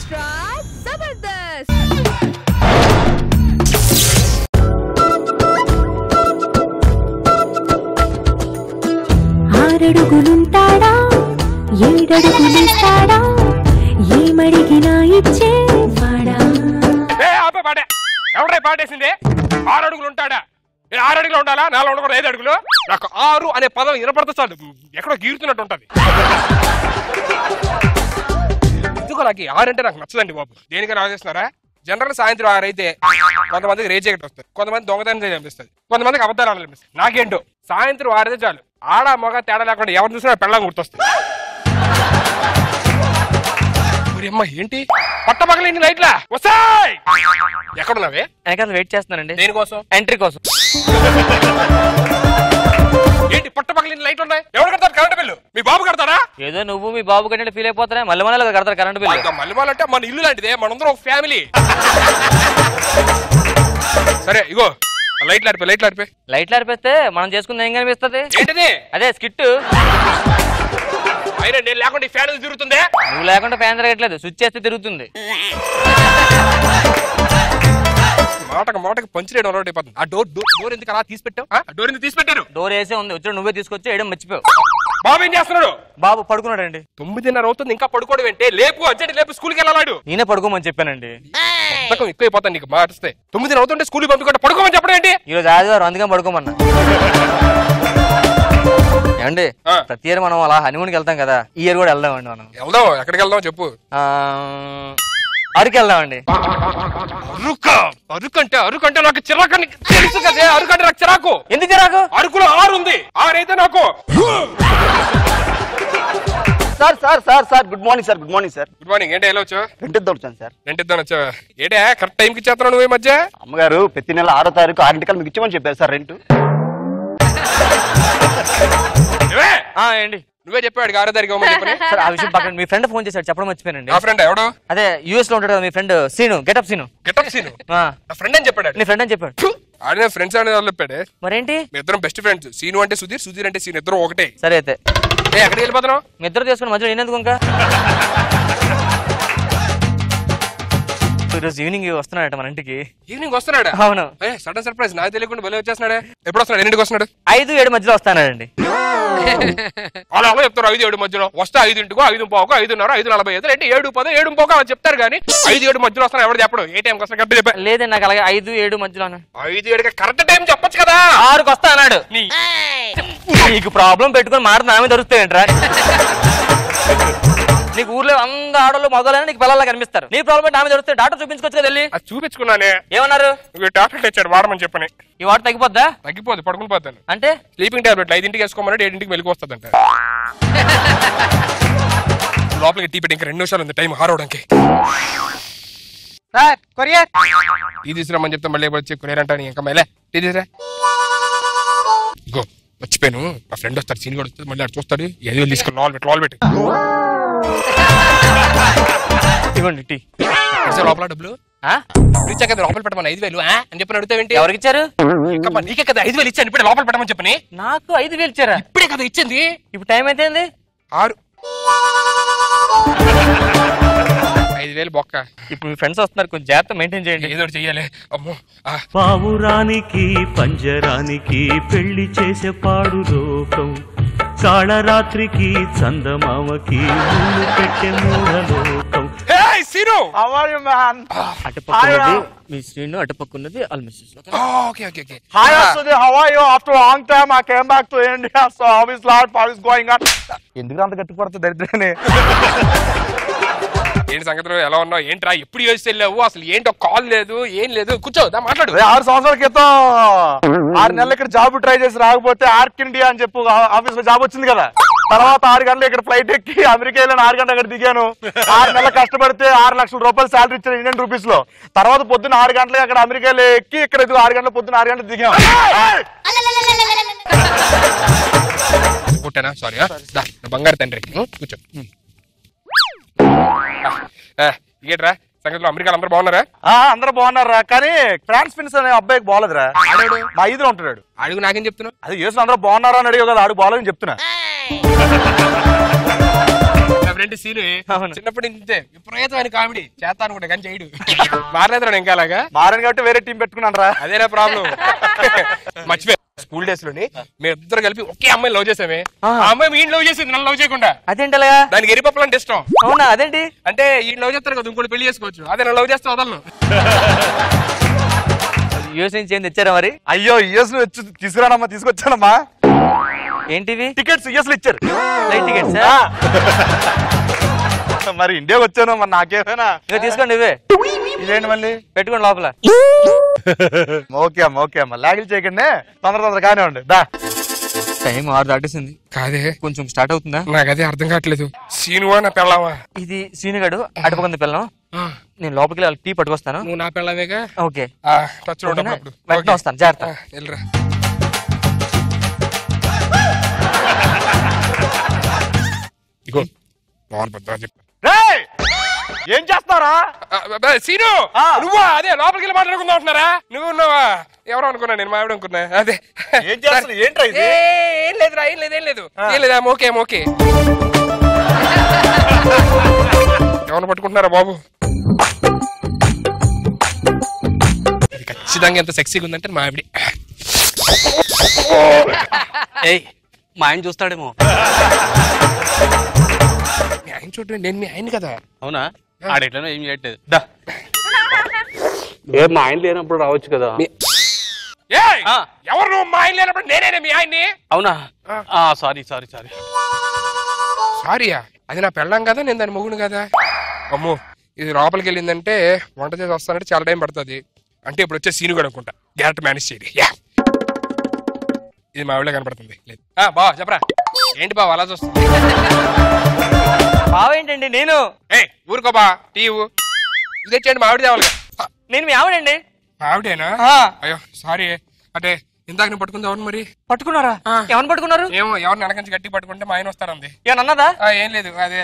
Extra Jabardasth. ఆరడుగులుంటాడా ఏడడుగులిస్తాడా ఏమడిగినా ఇచ్చేవాడా. ఎవడే పాటేసింది? 6 అడుగులు ఉంటాడా? 6 అడుగులు ఉండాలా? 4 ఉండకూడదు? 5 అడుగులు? నాకు 6 అనే పదం వినపడుతూ చాలు ఎక్కడో గీరుతున్నట్టు ఉంటది. ఎందుకో నాకు 6 అంటే నాకు నచ్చదండి బాబు. దేనికైనా ఆలోచిస్తున్నారా? జనరల్ సాయంత్రం 6 అయితే కొంతమందికి రేజెక్ట్ వస్తుంది, కొంతమంది దొంగతనం చేయాలనిపిస్తుంది, కొంతమందికి అబద్ధాలు అనిపిస్తుంది. నాకేంటో సాయంత్రం 6 అయితే చాలు. ఆడ మగ తేడా లేకుండా ఎవరు చూసినా పెళ్ళం గుర్తొస్తుంది. అమ్మ ఏంటి పట్టపగలేని లైట్లా వస్తాయి? ఎక్కడున్నావే? వెనకాల వెయిట్ చేస్తున్నానండి. దేనికోసం? ఎంట్రీ కోసం. ఏంటి పట్టపగలేని లైట్ ఉన్నాయి? ఎవరు కడతారు కరెంట్ బిల్లు? మీ బాబు కడతారా? ఏదో నువ్వు మీ బాబు కంటే ఫీల్ అయిపోతానే మళ్ళీ మళ్ళీ కడతారు కరెంట్ బిల్లు. మళ్ళీ అంటే మన ఇల్లు లాంటిదే, మనందరం ఒక ఫ్యామిలీ. సరే ఇగో లైట్లు ఆడిపోయి లైట్లు ఆడిపోతే మనం చేసుకుంది ఏం కనిపిస్తుంది? ఏంటిది? అదే స్కిట్. అయినా నేను లేకుండా ఈ ఫ్యాన్ తిరుగుతుంది. నువ్వు లేకుండా ఫ్యాన్ తిరగట్లేదు, స్విచ్ చేస్తే తిరుగుతుంది. మాటకు పంచలేడు అలవాటు అయిపోతుంది. ఆ డోర్ ఎందుకు అలా తీసి పెట్టావు? డోర్ ఎందుకు తీసి పెట్టారు? డోర్ వేసే ఉంది, వచ్చి నువ్వే తీసుకొచ్చి వేయడం మర్చిపోయావు. బాబు ఏం చేస్తున్నాడు? బాబు పడుకున్నాడండి. 9:30 అవుతుంది ఇంకా పడుకోవడం ఏంటి? లేపు అర్జెంట్ లేపు, స్కూల్కి వెళ్ళాడు. నేనే పడుకోమని చెప్పానండి. ఎక్కువైపోతాను నీకు మాటిస్తే. 9 అవుతుంటే స్కూల్కి పంపించుకుంటే పడుకోమని చెప్పడం ఏంటి? ఈరోజు ఆదివారం అందుకని పడుకోమన్నా. ఏమండి ప్రతి ఇయర్ మనం అలా హనీమూన్కి వెళ్తాం కదా, ఈ ఇయర్ కూడా వెళ్దామండి. మనం వెళ్దాం. ఎక్కడికి వెళ్దాం చెప్పు. అరకు వెళ్దామండి. అరుకంటే నాకు చిరాకు తెలుసు కదే. అరుకంటే నాకు చిరాకు. ఎందుకు చిరాకు? అరకులో 6 ఉంది. 6 అయితే నాకు. Sir good morning sir. Good morning. ఏంటి ఎలా వచ్చావు? రెంట్ ఇద్దాం వచ్చాను సార్. రెంట్ ఇద్దాం వచ్చావా? ఏంటే కరెక్ట్ టైంకి ఇచ్చేస్తున్నావు నువ్వు ఈ మధ్య? అమ్మగారు ప్రతి నెల 6వ తారీఖు 6 మీకు ఇచ్చామని చెప్పారు సార్ రెంట్. ఏంటి నువ్వే చెప్పాడు 6వ తారీఖు సార్? ఆ విషయం పక్కన మీ ఫ్రెండ్ ఫోన్ చేశాడు, చెప్పడం మర్చిపోయానండి. ఆ ఫ్రెండ్ ఎవడు? అదే యూఎస్ లో ఉంటాడు కదా మీ ఫ్రెండ్ సీను, గెటప్ సీను. నా ఫ్రెండ్ అని చెప్పాడు. నీ ఫ్రెండ్ అని చెప్పాడు. ఆడే ఫ్రెండ్స్ అని చెప్పాడు. మరేంటి? మీ ఇద్దరం బెస్ట్ ఫ్రెండ్స్. సీను అంటే సుధీర్, సుధీర్ అంటే సీను, ఇద్దరు ఒకటే. సరే అయితే ఎక్కడికి వెళ్ళిపోతున్నావు? మీ ఇద్దరు తీసుకుని మధ్యలో నేనెందుకు ఇంకా? ఈరోజు ఈవినింగ్ వస్తున్నాడట మన ఇంటికి. ఈవినింగ్ వస్తున్నాడా? అవును. సడన్ సర్ప్రైజ్, నాకు తెలియకుండా బలి వచ్చేస్తున్నాడే. ఎప్పుడు వస్తున్నాడు? ఎన్నింటికి వస్తున్నాడు? 5-7 మధ్యలో వస్తానండి. అలా చెప్తారు 5-7 మధ్యలో వస్తా. 5:00, 5:15, 5:30, 5:45 అంటే 7:10, 7:15 అని చెప్తారు కానీ 5-7 మధ్యలో వస్తాను ఎవరు చెప్పడు. ఏ టైంకి వస్తా కరెక్ట్ చెప్పా? లేదండి నాకు అలాగే 5-7 మధ్యలో. 5-7 కరెక్ట్ టైం చెప్పొచ్చు కదా. 6కి వస్తా అన్నాడు. నీకు ప్రాబ్లం పెట్టుకుని మాట నా మీద దొరుకుతాయంట్రా? నీకు ఊర్లో అందరు ఆడోళ్ళు మగవాళ్ళని నీకు పిల్లల్లా కనిపిస్తారు. నీ ప్రాబ్లం నా మీద దొరుకుతాయి. డాక్టర్ చూపించుకోవచ్చు కదా వెళ్ళి. అది చూపించుకున్నానే. ఏమన్నారు? టాబ్లెట్ తెచ్చాడు వాడమని చెప్పని. ఈ వాటర్ తగ్గిపోద్దా? తగ్గిపోదు, పడుకుని పోతాను. అంటే స్లీపింగ్ టాబ్లెట్ 5ంటికి వేసుకోమన్నాడు, 7ంటికి వెలికి వస్తుందంట. లోపలికి టీ పెట్టి ఇంకా 2 నిమిషాలు ఉంది టైం హారవడానికి. సార్ కొరియర్ టీ తీసుకురామని చెప్తే మళ్ళీ వచ్చి కొరియర్ అంటాను. ఇంకా మళ్ళీ టీ తీసురా. ఇగో మర్చిపోయాను, మా ఫ్రెండ్ వస్తాడు, సీన్ కూడా వస్తుంది, మళ్ళీ అటు చూస్తాడు. ఏదో తీసుకుని లోపల పెట్టి ఇవ్వండి టీ. లోపల డబ్బులు ఇచ్చా కదా, లోపల పెట్టమని 5,000 అని చెప్పని అడుగుతావేంటి? ఎవరికి ఇచ్చారు? నీకే కదా 5,000 ఇచ్చాను, ఇప్పుడే లోపల పెట్టమని చెప్పని. నాకు 5,000 ఇచ్చారా? ఇప్పుడే కదా ఇచ్చింది. ఇప్పుడు టైం అయితే 6. 5,000 బొక్క. ఇప్పుడు మీ ఫ్రెండ్స్ వస్తున్నారు, కొంచెం జాగ్రత్త మెయింటైన్ చేయండి. ఏదో చెయ్యాలి. అమ్మో. పావురానికి పంజరానికి పెళ్లి చేసే పాడు లోకం, కాళరాత్రికి చందమామకి పెట్టే మూఢలోకం. అటుపక్కన్నది మీ Srinu, అటుపక్కన్నది ఆల్మిస్టర్స్. Okay. Hi Asudhi, how are you? After a long time I came back to India. So how is life? How is going on? ఎందుకు అంత గట్టి పడుతుంది దరిద్రనే? ఏంటి సంగతులు, ఎలా ఉన్నావు? ఏంట్రా ఎప్పుడు యూఎస్ వెళ్ళావు? అసలు ఏంటో కాల్ లేదు, ఏం లేదు. కూర్చో, మాట్లాడు. 6 సంవత్సరాల క్రితం 6 నెలలు ఇక్కడ జాబ్ ట్రై చేసి రాకపోతే ఆర్క్ ఇండియా అని చెప్పు ఆఫీస్ లో జాబ్ వచ్చింది కదా. తర్వాత 6 గంటలు ఇక్కడ ఫ్లైట్ ఎక్కి అమెరికా వెళ్ళి 4 గంటలు అక్కడ దిగాను. 6 నెలలు కష్టపడితే 6 లక్షల రూపాయలు శాలరీ ఇచ్చారు ఇండియన్ రూపీస్ లో. తర్వాత పొద్దున్న 6 గంటలకి అక్కడ అమెరికాలో ఎక్కి ఇక్కడ 6 గంటల పొద్దున్న 6 గంటలు దిగాం. సారీ బంగారు తండ్రి. కూర్చో. ఇగేట్రా సంగతిలో అమెరికాలో అందరూ బాగున్నారా? అందరూ బాగున్నారా, కానీ ఫ్రాన్స్ ఫిన్స్ అనే అబ్బాయికి బాగలేదురా. మా 5లో ఉంటాడు. అడుగు నాకేం చెప్తున్నావు? అది యూఎస్ అందరూ బాగున్నారా అని అడిగావు కదా, ఆడు బాగలేదని చెప్తున్నా. అలాంటి సీన్ అవును. చిన్నప్పటి నుంచే విపరీతమైన కామెడీ చేస్తా అనుకుంటా కానీ చేయడు. మారలేదు ఇంకా అలాగా. మారని కాబట్టి వేరే టీం పెట్టుకున్నాను రా. అదేనా ప్రాబ్లం. మర్చిపోయా స్కూల్ డేస్ లోని మేము ఇద్దరు కలిపి ఒకే అమ్మాయి లవ్ చేసామే. ఆ అమ్మాయి మీ లవ్ చేసింది, నన్ను లవ్ చేయకుండా. అదేంటి అలాగా? దానికి ఎరిపప్పులు అంటే ఇష్టం. అవునా? అదేంటి? అంటే ఈ లవ్ చేస్తారు కదా, ఇంకోటి పెళ్లి చేసుకోవచ్చు. అదే నన్ను లవ్ చేస్తే వదలను. యూఎస్ నుంచి ఏం తెచ్చారా మరి? అయ్యో యుఎస్ లో తీసుకురానమ్మా, తీసుకొచ్చానమ్మా. ఏంటివి? టికెట్స్ యుఎస్ లో ఇచ్చారు. Flight tickets? మరి ఇండియాకి వచ్చాను, మరి నాకేమైనా. ఇంకా తీసుకోండి ఇవే. ఇదేంటి మళ్ళీ? పెట్టుకోండి లోపల. ఓకే అమ్మా, ఓకే అమ్మా, లాగిల్ చేయకండి, తొందర కానీ ఉండి దా. టైం 6 దాటేసింది. కాదే కొంచెం స్టార్ట్ అవుతుందా? నాకు అదే అర్థం కావట్లేదు. సీనువా నా పెళ్ళావా? ఇది సీనుగాడు అటుపకుంది పిల్లం. నేను లోపలికి వెళ్ళి టీ పట్టుకొస్తాను. నువ్వు నా పెళ్ళావేగా. ఓకే టచ్ లో ఉన్నప్పుడు వెంటనే వస్తాను, జాగ్రత్త. వెళ్ళరా. ఇగో పవన్ భద్రా చెప్పు. రేయ్, ఏం చేస్తారా? సీను నువ్వా? అదే లోపలికి వెళ్ళి మాట్లాడుకుందాం అంటున్నారా? నువ్వు ఉన్నావా? ఎవరు అనుకున్నా? నేను మావిడ అనుకున్నా. అదే ఏం చేస్తున్నా? ఏంట్రా ఇది? ఏం లేదురా, ఏం లేదు. ఓకే ఎవరు పట్టుకుంటున్నారా బాబు? ఇది ఖచ్చితంగా ఎంత సెక్సీగా ఉందంటే మావిడి. ఏయ్ మా ఆయన చూస్తాడేమో. మీ ఆయన చూడండి, నేను మీ ఆయన కదా. అవునా? ఆడెట్లనో ఏం చేయట్లేదు. మా ఆయన లేనప్పుడు రావచ్చు కదా. ఎవరు నువ్వు? మా ఆయన లేనప్పుడు నేనే మీ ఆయన్ని. అవునా? సారీ. సారీయా? అది నా పెళ్ళాం కదా, నేను దాని మొగుడు కదా. అమ్మో, ఇది లోపలికి వెళ్ళిందంటే వంట చేసి వస్తానంటే చాలా టైం పడుతుంది. అంటే ఇప్పుడు వచ్చే సీను కూడా అనుకుంటా. గ్యారెట్ మేనేజ్ చేయండి. ఇది మా ఊళ్ళో కనపడుతుంది. లేదు బా చెప్పరా. ఏంటి బావ అలా చూస్తుంది? బావేంటండి? నేను ఊరుకో బా. టీవు ఇది తెచ్చండి, మా ఆవిడ తేవాలి. నేను మీ ఆవిడండి. మా ఆవిడేనా? అయ్యో సారీ. అంటే ఇందాక నేను పట్టుకుంది ఎవరు మరి? పట్టుకున్నారా? ఎవరిని పట్టుకున్నారు? ఏమో, ఎవరిని వెనకంచి గట్టి పట్టుకుంటే మా ఆయన వస్తారంది. ఏమన్నదా? ఏం లేదు. అదే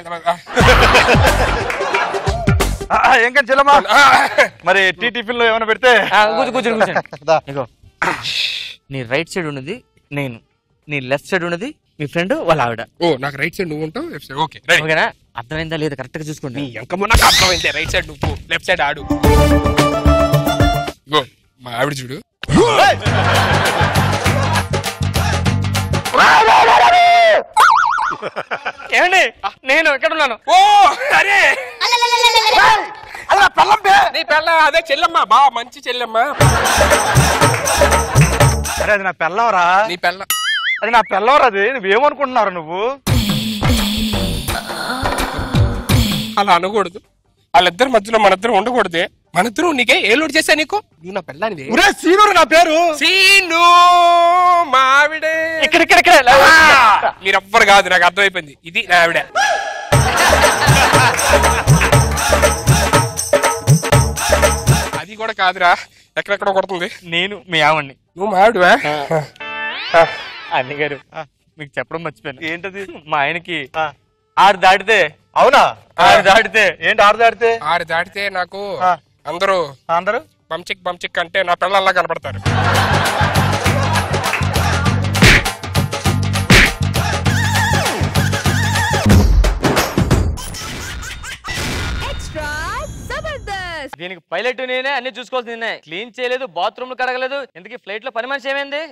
ఏం కానీ చెల్లమ్మా, మరి టీ టిఫిన్ లో ఏమైనా పెడితే కూర్చోండి. ఇగో, నీ రైట్ సైడ్ ఉన్నది నేను, నీ లెఫ్ట్ సైడ్ ఉన్నది మీ ఫ్రెండ్ వాళ్ళ ఆవిడ. ఓ, నాకు రైట్ సైడ్ నువ్వు ఉంటావు, లెఫ్ట్ సైడ్. ఓకే ఓకేనా? అర్థమైందా లేదా? కరెక్ట్ గా చూసుకోండి. ఎంకమ్మో నాకు అర్థమైంది. రైట్ సైడ్ నువ్వు, లెఫ్ట్ సైడ్ ఆడు. గో మా ఆవిడ చూడు. ఏమండి, నేను ఎక్కడ ఉన్నాను? ఓ అరే నీ పెళ్ళ అదే చెల్లెమ్మ, బా మంచి చెల్లెమ్మ. అరే అది నా పెళ్ళవరా? నీ పెళ్ళ అది నా పెళ్ళవరా? అది నువ్వేమనుకుంటున్నావు నువ్వు? అలా అనకూడదు. వాళ్ళిద్దరి మధ్యలో మనిద్దరం ఉండకూడదే. మనిద్దరం నీకే ఏ లోడ్ చేశా నీకు? నువ్వు నా పెళ్ళానిది. సీను నా పేరు. సీను మా ఆవిడే. ఇక్కడ మీరెవ్వరు కాదు, నాకు అర్థమైపోయింది. ఇది నా ఆవిడ. అది కూడా కాదురా, ఎక్కడెక్కడ కొడుతుంది. నేను మీ ఆవిడ్ని. నువ్వు మా ఆవిడవా? అన్ని గారు మీకు చెప్పడం మర్చిపోయాను. ఏంటది? మా ఆయనకి 6 దాటితే. అవునా? 6 దాటితే ఏంటి 6 దాటితే? 6 దాటితే నాకు అందరూ బంచిక్ అంటే నా పిల్లల్లా కనపడతారు. దీనికి పైలట్ నేనే, అన్ని చూసుకోవాల్సింది నేనే. క్లీన్ చేయలేదు, బాత్రూమ్ కడగలేదు. ఎందుకు ఫ్లైట్ లో పని మనిషి ఏమైంది?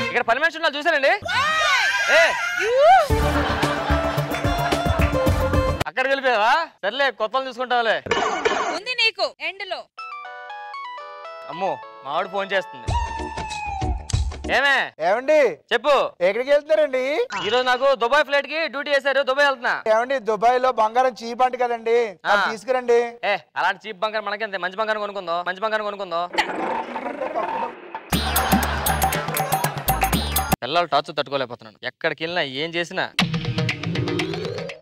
ఇక్కడ పని మనిషి ఉన్నా చూసానండి. అక్కడ వెళ్ళిపోయావా? సర్లే, కొత్త చూసుకుంటావులే. ఉంది నీకు ఎండ్ లో. అమ్మో, మావాడు ఫోన్ చేస్తుంది. ఏమండి చెప్పు. ఎక్కడికి వెళ్తున్నారండి? ఈ రోజు నాకు దుబాయ్ ఫ్లైట్ కి డ్యూటీ చేశారు. దుబాయ్ వెళ్తున్నా. ఏమండి దుబాయ్ లో బంగారం చీప్ అంట కదండి, తీసుకురండి. అలాంటి చీప్ బంగారం మనకెంత? మంచి బంగారం కొనుక్కుందో. పిల్లలు టార్చ్ తట్టుకోలేకపోతున్నాను. ఎక్కడికి వెళ్ళినా ఏం చేసినా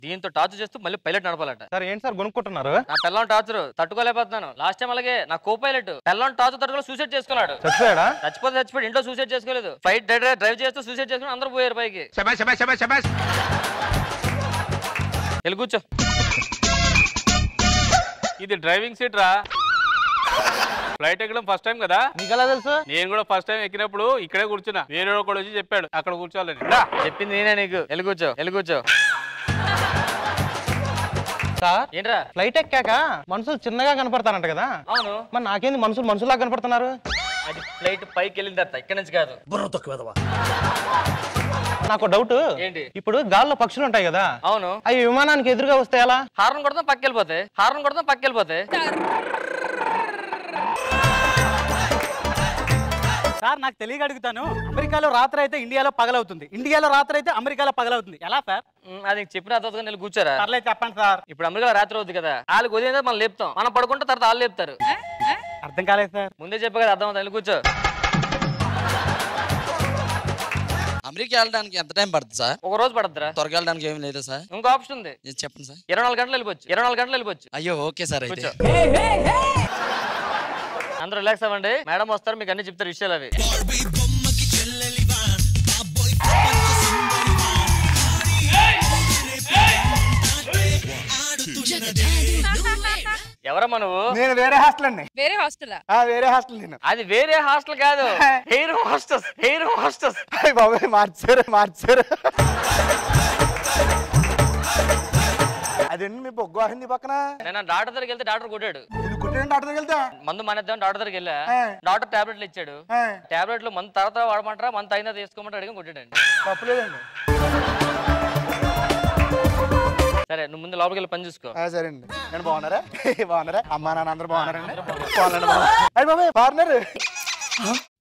దీంతో టార్చ్ చేస్తూ మళ్ళీ పైలట్ నడపాలట. సార్ ఏంటి సార్ కొనుక్కుంటున్నారు? నా పిల్లలు టార్చర్ తట్టుకోలేకపోతున్నాను. లాస్ట్ టైం అలాగే నా కో పైలట్ పిల్లలు టార్చ్ తట్టుకోలే సూసైడ్ చేసుకున్నాడు. చచ్చిపోతే ఇంట్లో సూసైడ్ చేసుకోలేదు. ఫ్లైట్ డ్రైవ్ చేస్తూ సూసైడ్ చేసుకుని అందరూ పోయారు పైకి. వెళ్ళి కూర్చో. ఇది డ్రైవింగ్ సీట్ రా. ఫ్లైట్ ఎక్కడం ఫస్ట్ టైం కదా. నీకు ఎలా తెలుసు? నేను కూడా ఫస్ట్ టైం ఎక్కినప్పుడు ఇక్కడే కూర్చున్నా. వేరే ఒకడు వచ్చి చెప్పాడు అక్కడ కూర్చోవాలని. చెప్పింది నేనే నీకు. వెళ్ళి కూర్చో. సార్ ఏంట్రా ఫ్లైట్ ఎక్కాక మనుషులు చిన్నగా కనపడతానంట కదా? అవును. మరి నాకేంది మనుషులా కనపడుతున్నారు? అది ఫ్లైట్ పైకి వెళ్ళిన తర్వాత ఇక్కడి నుంచి కాదు. నాకు డౌట్ ఏంటి? ఇప్పుడు గాల్లో పక్షులు ఉంటాయి కదా, అవును, అవి విమానానికి ఎదురుగా వస్తే ఎలా? హార్న్ కొడతాం పక్కెళ్ళిపోతాయి, హార్న్ కొడతాం పక్కెళ్ళిపోతాయి. సార్ నాకు తెలియక అడుగుతాను, అమెరికాలో రాత్రి అయితే ఇండియాలో పగలవుతుంది, ఇండియాలో రాత్రి అయితే అమెరికాలో పగలవుతుంది, ఎలా సార్? అది చెప్పిన తర్వాత నేను కూర్చోరా. పర్లేదు చెప్పండి సార్. ఇప్పుడు అమెరికాలో రాత్రి అవుతుంది కదా, వాళ్ళకి ఉదయం మనం లేపుతాం, మనం పడుకుంటే తర్వాత వాళ్ళు లేపుతారు. అర్థం కాలేదు సార్. ముందే చెప్పా కదా, అర్థం అవుతుంది. కూర్చో. అమెరికా వెళ్ళడానికి ఎంత టైం పడుతుంది సార్? ఒక రోజు పడుతుందిరా. త్వరగా వెళ్ళడానికి ఏం లేదా సార్? ఇంకో ఆప్షన్ ఉంది, చెప్పండి సార్. 24 గంటలు వెళ్ళిపోవచ్చు, 24 గంటలు వెళ్ళిపోవచ్చు. అయ్యో ఓకే సార్. అయితే అందరూ రిలాక్స్ అవ్వండి, మేడం వస్తారు, మీకు అన్ని చెప్తారు విషయాలు అవి. ఎవరమ్మా నువ్వు? నేను వేరే హాస్టల్ అండి. వేరే హాస్టల్? వేరే హాస్టల్ నేను. అది వేరే హాస్టల్ కాదు, హెయిర్ హాస్టల్స్. హెయిర్ హాస్టల్స్ బాబాయ్ మార్చారు. అదండి మీ బొగ్గు హిందీ పక్కన. నేను డాక్టర్ దగ్గరికి వెళ్తే డాక్టర్ కొట్టాడు. డాక్టర్ దగ్గరికి వెళ్తా మందు మానేద్దాం డాక్టర్ దగ్గరికి వెళ్ళా. డాక్టర్ టాబ్లెట్లు ఇచ్చాడు. టాబ్లెట్లు మందు తర్వాత వాడమంటారా మందు అయినా తీసుకోమంటారా అడిగి కొట్టాడండి. తప్పలేదండి. సరే నువ్వు ముందు లోపలికి వెళ్ళి పని చూసుకో. సరే అండి. నేను బాగున్నారా? అమ్మా నాన్న అందరూ బాగున్నారండి? అయ్యి బాబాయ్ బాగున్నారు.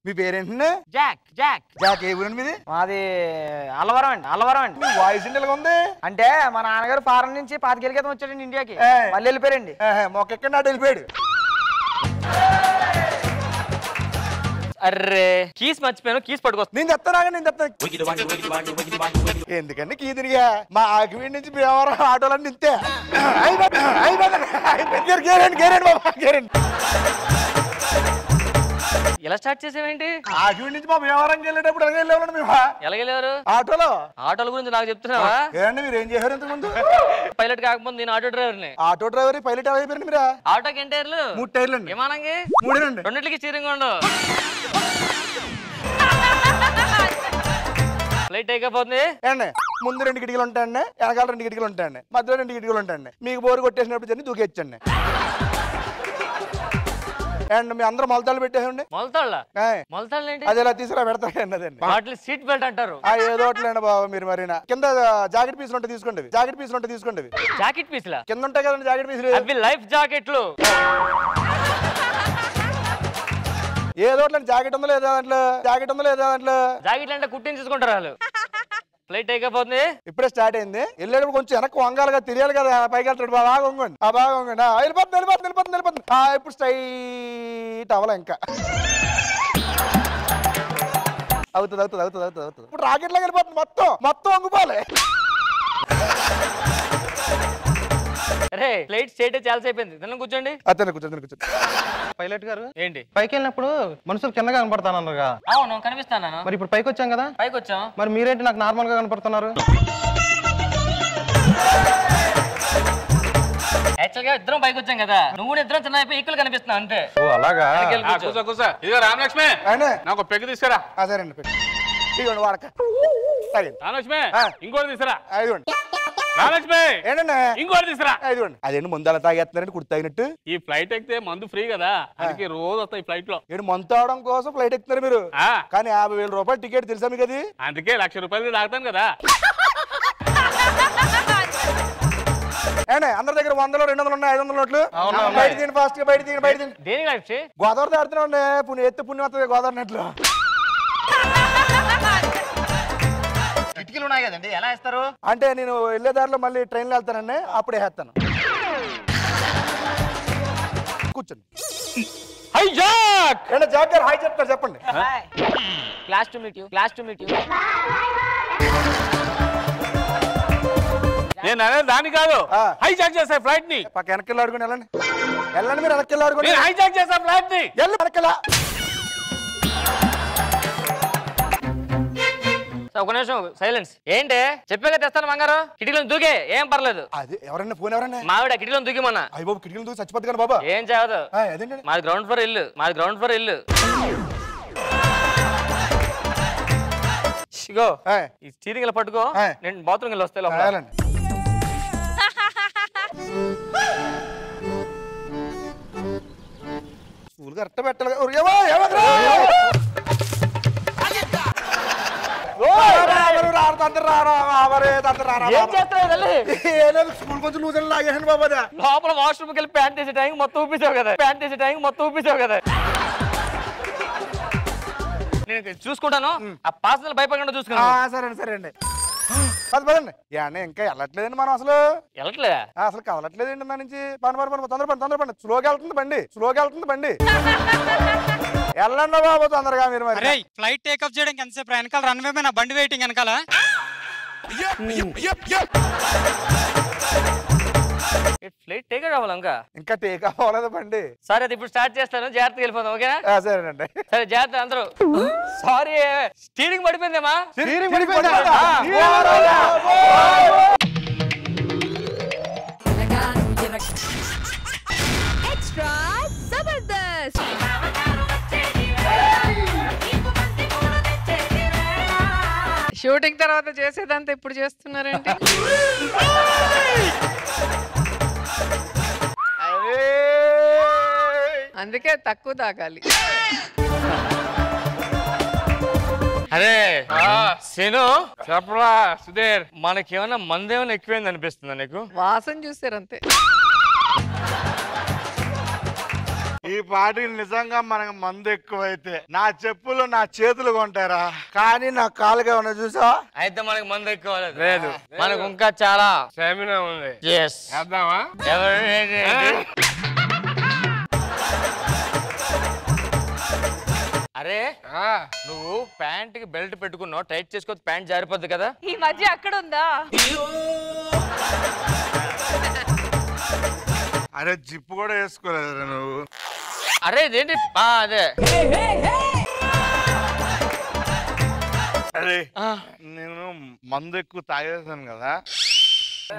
మీ పేరేంటండి? జాక్. జాక్. ఏ ఊరండి మీది? మాది అల్లవరం అండి. మీ వాయిస్ ఇలా ఉంది. అంటే మా నాన్నగారు ఫారెన్ నుంచి 5 ఏళ్ళ క్రితం వచ్చాడండి ఇండియాకి, మళ్ళీ వెళ్ళిపోయారండి. మొక్కెక్కడ నాటి వెళ్ళిపోయాడు. అర్రే కీస్ మర్చిపోయాను, కీస్ పట్టుకొస్తా. నేను చెప్తాను. ఎందుకండి కీ తిరిగా మా ఆకివీడి నుంచి భీమవరం ఆటోలన్నీ నింతే. ఎలా స్టార్ట్ చేసావేంటి? ఆకివీడి నుంచి మా భీమవరంకి వెళ్ళేటప్పుడు ఎలా వెళ్ళేవాళ్ళండి మేము? ఎలాగెళ్ళారు? ఆటోలో. ఆటోల గురించి నాకు చెప్తున్నావా? ఏమండి మీరు ఏం చేశారు ఇంతకు ముందు? పైలట్ కాకముందు నేను ఆటో డ్రైవర్ని. ఆటో డ్రైవర్ పైలట్ అయిపోయారండి మీరు? ఆటోకి ఎన్ని టైర్లు? 3 టైర్లు అండి. విమానంకి 3 అండి. రెండింటికి స్టీరింగ్ ఉండు. ఫ్లైట్ టేకప్ అవుతుంది. ఏండి ముందు 2 కిటికీలు ఉంటాయండి, వెనకాల 2 కిటికీలు ఉంటాయండి, మధ్యలో 2 కిటికీలు ఉంటాయండి. మీకు బోరు కొట్టేసినప్పుడు జన్ని దూకేచ్చండి. అండ్ మీ అందరూ మొలతాళ్ళు పెట్టేసండి. మొలతాళ్ళు ఏంటి? అది ఎలా తీసుకురా పెడతాయండి. అదండి వాటిని సీట్ బెల్ట్ అంటారు. ఏదో ఒకటి బాబా మీరు మరి కింద జాకెట్ పీసులు ఉంటే తీసుకోండి. జాకెట్ పీసులా కింద ఉంటాయి కదండి జాకెట్ పీసులు. అవి లైఫ్ జాకెట్లు. ఏదో జాకెట్ ఉందో లేదా దాంట్లో? జాకెట్లు అంటే కుట్టించుకుంటారు వాళ్ళు. ఫ్లైట్ టేకప్ అవుతుంది. ఇప్పుడే స్టార్ట్ అయింది. వెళ్ళేటప్పుడు కొంచెం వెనక్కి వంగాలిగా, తెలియాలి కదా పైకి వెళ్తాడు. బాగా వంగండి. వెళ్ళిపోతుంది. ఇప్పుడు స్ట్రైట్ అవ్వాలి. ఇంకా అవుతుంది. ఇప్పుడు రాకెట్ లాగా వెళ్ళిపోతుంది. మొత్తం వంగిపోవాలి. అరే ఫ్లైట్ స్టేట్ చాలా అయిపోయింది. తిన్న కూర్చోండి. కూర్చోండి. పైలట్ గారు ఏంటి పైకి వెళ్ళినప్పుడు మనుషులు కిందగా కనపడతానన్నారుగా? అవును కనిపిస్తాను. మరి ఇప్పుడు పైకి వచ్చాం కదా? పైకి వచ్చాం. మరి మీరేంటి నాకు నార్మల్ గా కనపడుతున్నారు? యాక్చువల్ గా ఇద్దరం పైకి వచ్చాం కదా, నువ్వు ఇద్దరం చిన్న అయిపోయి ఈక్వల్ కనిపిస్తున్నావు అంతే. ఓ అలాగా? కూర్చో. ఇదిగో రామలక్ష్మి నాకు పెగ్గు తీసుకురా. సరేండి ఇదిగోండి వాడక. రామలక్ష్మి ఇంకోటి తీసుకురా. ఇదిగోండి రామలక్ష్మి ఏంటండి ఇంకోటి తీసుకురా. ఇదిగోండి. అదేంటి ముందు అలా తాగేస్తున్నారండి కుడి తాగినట్టు? ఈ ఫ్లైట్ ఎక్కితే మందు ఫ్రీ కదా, అందుకే రోజు వస్తాయి ఫ్లైట్ లో. ఏంటి మందు తాగడం కోసం ఫ్లైట్ ఎక్కుతున్నారు మీరు? కానీ 50,000 రూపాయలు టికెట్ తెలుసా మీకు? అది అందుకే 1,00,000 రూపాయలు తాగుతాను కదా. అందరి దగ్గర 100, 200 ఉన్నాయి, 500 నోట్లు. బయట తీయండి, ఫాస్ట్ గా బయట తీయండి. దేనికి గోదావరి దాడుతున్నాండి. ఎత్తు పుణ్యం వస్తుంది గోదావరి నట్లు. కిటికీలు ఉన్నాయి కదండి, ఎలా ఇస్తారు? అంటే నేను వెళ్ళే దారిలో మళ్ళీ ట్రైన్లో వెళ్తానండి, అప్పుడే వేస్తాను. కూర్చోండి. High Jack. జాక్ గారు హాయ్ చెప్తారు, చెప్పండి. Class to meet you. నేను అనేది దాని కాదు, హైజాక్ చేసే ఫ్లైట్ ని. పక్క వెనక్కి ఆడుకుని వెళ్ళండి. మీరు వెనక్కి ఆడుకుని. హైజాక్ చేసే ఫ్లైట్ ని వెనక్కిలా. ఒక నిమిషం సైలెన్స్. ఏంటి చెప్పాక తెస్తాను బంగారు. కిటికీలను దూకే ఏం పర్లేదు. అది ఎవరన్నా ఫోన్ ఎవరన్నా? మావిడ కిటికీలను దూకి మొన్న. అయ్య బాబు కిటికీలు దూకి చచ్చిపోద్ది కానీ బాబా. ఏం చేయదు. అదేంటండి మాది గ్రౌండ్ ఫ్లోర్ ఇల్లు. ఇగో ఈ స్టీరింగ్ ఇలా పట్టుకో, నేను బాత్రూమ్ వెళ్ళి వస్తాను. స్కూల్ కరెక్ట్ పెట్టాలి. స్కూల్ కొంచెం లూజ్ లాగేసాను బాబా. లోపల వాష్రూమ్కి వెళ్ళి ప్యాంట్ వేసే టైం మొత్తం ఊపిసావు కదా. నేను చూసుకుంటాను, ఆ పాసలు భయపడకుండా చూసుకున్నాను. సరే అండి. పదండి. ఇంకా వెళ్ళట్లేదండి మనం అసలు. వెళ్ళట్లే అసలు కదలట్లేదండి మన నుంచి. తొందర పండి. స్లోగా వెళ్తుంది బండి. వెళ్ళండి బాబు తొందరగా మీరు. మరి ఫ్లైట్ టేకప్ చేయడానికి ఎంతసేపు? వెనకాల రన్వే మీద బండి వెయిటింగ్ వెనకాల. ఫ్లైట్ టేక్ అవ్వాలి ఇంకా టేక్ అవ్వలేదు బండి. సరే అది ఇప్పుడు స్టార్ట్ చేస్తాను, జాగ్రత్తగా వెళ్ళిపోతాం. ఓకేనా? సరేనండి. సరే జాగ్రత్త అందరూ. సారీ స్టీరింగ్ పడిపోయిందేమా? ఎక్స్ట్రా జబర్దస్త్. షూటింగ్ తర్వాత చేసేదంతా ఇప్పుడు చేస్తున్నారంటే అందుకే తక్కువ తాగాలి. అరే శను చెప్పరా సుధీర్, మనకేమన్నా మందేమన్నా ఎక్కువైంది అనిపిస్తుందా నీకు? వాసన చూసారంతే. ఈ పాటికి నిజంగా మనకు మందు ఎక్కువైతే నా చెప్పులు నా చేతులు కొంటారా, కానీ నా కాలుగా ఉన్న చూసా. అయితే మనకు మందు ఎక్కువ లేదు, మనకు ఇంకా చాలా స్టామినా ఉంది. చేద్దామా? అరే నువ్వు ప్యాంట్ కి బెల్ట్ పెట్టుకున్నావు, టైట్ చేసుకోవచ్చు, ప్యాంట్ జారిపోద్ది కదా. ఈ మధ్య అక్కడ ఉందా? అరే జిప్పు కూడా వేసుకోలేదు నువ్వు. అరే ఇదేంటి? అదే అరే నేను మందు ఎక్కువ తాగేసాను కదా.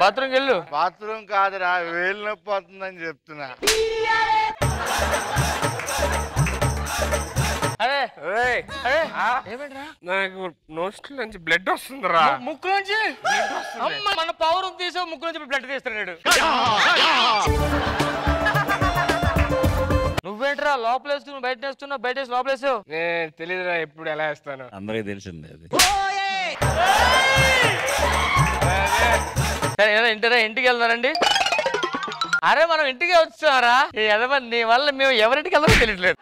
బాత్రూమ్కి వెళ్ళు. బాత్రూమ్ కాదురా, వేలు నొప్పి అవుతుందని చెప్తున్నా. అరే నాకు నోస్ట్ల నుంచి బ్లడ్ వస్తుందిరా. ముక్కు నుంచి మన పవర్ తీసావు, ముక్కు నుంచి బ్లడ్ తీస్తున్నాడు. నువ్వేంట్రా లోపల వేస్తున్నావు, బయట వేస్తున్నావు, బయట వేసి లోపల వేసావు? నేను తెలియదురా ఎప్పుడు ఎలా వేస్తాను. అందరికి తెలిసిందే అది. సరే ఇంటికి వెళ్తారండి. అరే మనం ఇంటికి వచ్చారా? నీ వల్ల మేము ఎవరింటికి వెళ్తామో తెలియట్లేదు.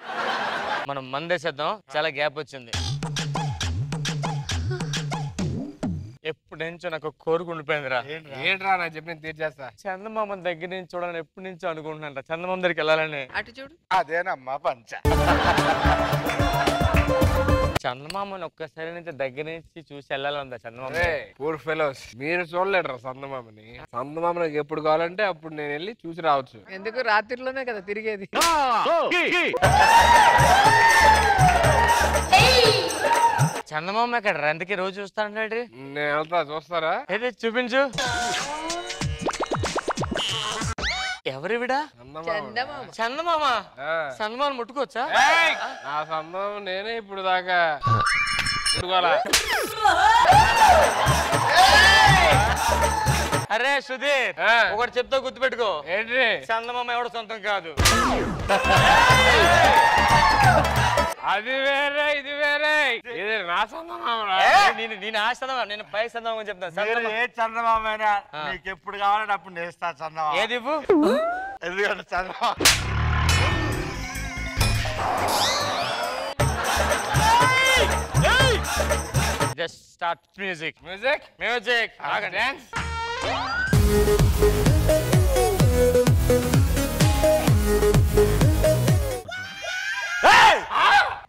మనం మందేసేద్దాం, చాలా గ్యాప్ వచ్చింది. ఎప్పటి నుంచో నాకు కోరిక ఉండిపోయిందిరా. ఏంట్రా నాకు చెప్పి తీర్చేస్తా. చందమామ దగ్గర నుంచి చూడాలని ఎప్పటి నుంచో అనుకుంటున్నాను. చందమామ దగ్గరికి వెళ్ళాలని. అటు చూడు. అదేనమ్మా పంచ. చందమామని ఒక్కసారి నుంచి దగ్గర నుంచి చూసి వెళ్ళాలందా? చందమామ పూర్ ఫెలోస్, మీరు చూడలేడరా చందమామని. చందమామ నాకు ఎప్పుడు కావాలంటే అప్పుడు నేను వెళ్ళి చూసి రావచ్చు. ఎందుకు? రాత్రిలోనే కదా తిరిగేది. చందమామ ఎక్కడ? అందుకే రోజు చూస్తానండి. నేను వెళ్తా, చూస్తారా? అయితే చూపించు. ఎవరివిడా? చందమామ. చందమామ ముట్టుకోవచ్చా? నా చందమామ నేనే ఇప్పుడు దాకా ముట్టుకోవాలా? అరే సుధీర్, ఒకటి చెప్తా గుర్తుపెట్టుకో. ఏంటి? చందమామ ఎవడు సొంతం కాదు. అది వేరే, ఇది వేరే. ఇది నా చందమామ. నేను ఆ చందమామ, నేను పై చందమామ చెప్తాను. ఏ చందమామైనా నీకు ఎప్పుడు కావాలంటే అప్పుడు నేస్తా చందమామ. ఏది ఎందుకంటే చందమామ జస్ట్ స్టార్ట్ మ్యూజిక్. డాన్స్.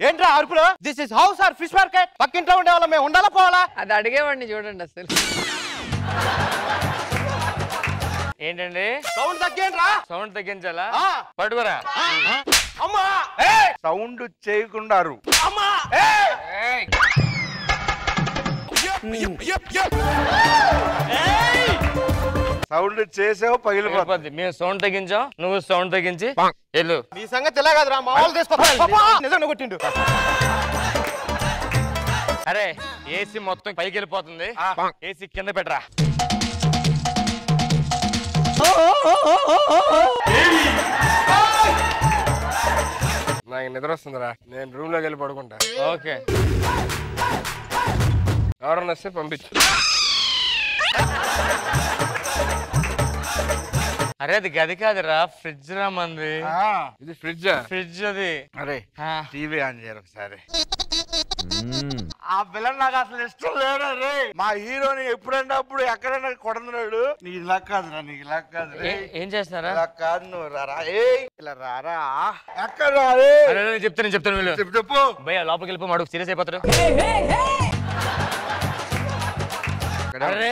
ఏంట్రా అరుపులో? This is house or fish market? పక్కింట్లో ఉండే వాళ్ళ మేము ఉండాలా పోవాలా? అది అడిగేవాడిని చూడండి అసలు. ఏంటండి? సౌండ్ తగ్గేంట్రా? సౌండ్ తగ్గించాలా? పట్టుకోరా. అమ్మా సౌండ్ చేయకుండా అమ్మా సౌండ్ చేసావు పగిలిపోతుంది. మేము సౌండ్ తగ్గించాం, నువ్వు సౌండ్ తగ్గించి వెళ్ళు. నీ సంగతి ఇలా కాదురా, మామూలు తీసుకో. నిజంగా కొట్టిండు. అరే ఏసీ మొత్తం పైకి వెళ్ళిపోతుంది, ఏసీ కింద పెట్టరా. నాకు నిద్ర వస్తుందిరా, నేను రూమ్ లోకి వెళ్ళి పడుకుంటా. ఓకే, ఎవరన్నా వస్తే పంపించు. అరే అది గది కాదురా, ఫ్రిడ్జ్ రా మంది. ఇది ఫ్రిడ్జ్. ఫ్రిడ్జ్ అది. అరే టీవీ ఆన్ చేయరు ఒకసారి. ఆ పిల్లలు నాకు అసలు ఇష్టం లేడు. రే మా హీరోని ఎప్పుడైనా అప్పుడు ఎక్కడైనా కొడుతున్నాడు. నీకు ఇలా కాదురా, నీకు ఇలా కాదు. ఏం చేస్తున్నారా? ఇలా కాదు, నువ్వు రారా. ఇలా రారా. ఎక్కడ చెప్తాను చెప్పు. భయ్యా లోపలికి వెళ్ళిపో, మాడు సీరియస్ అయిపోతాడు. అరే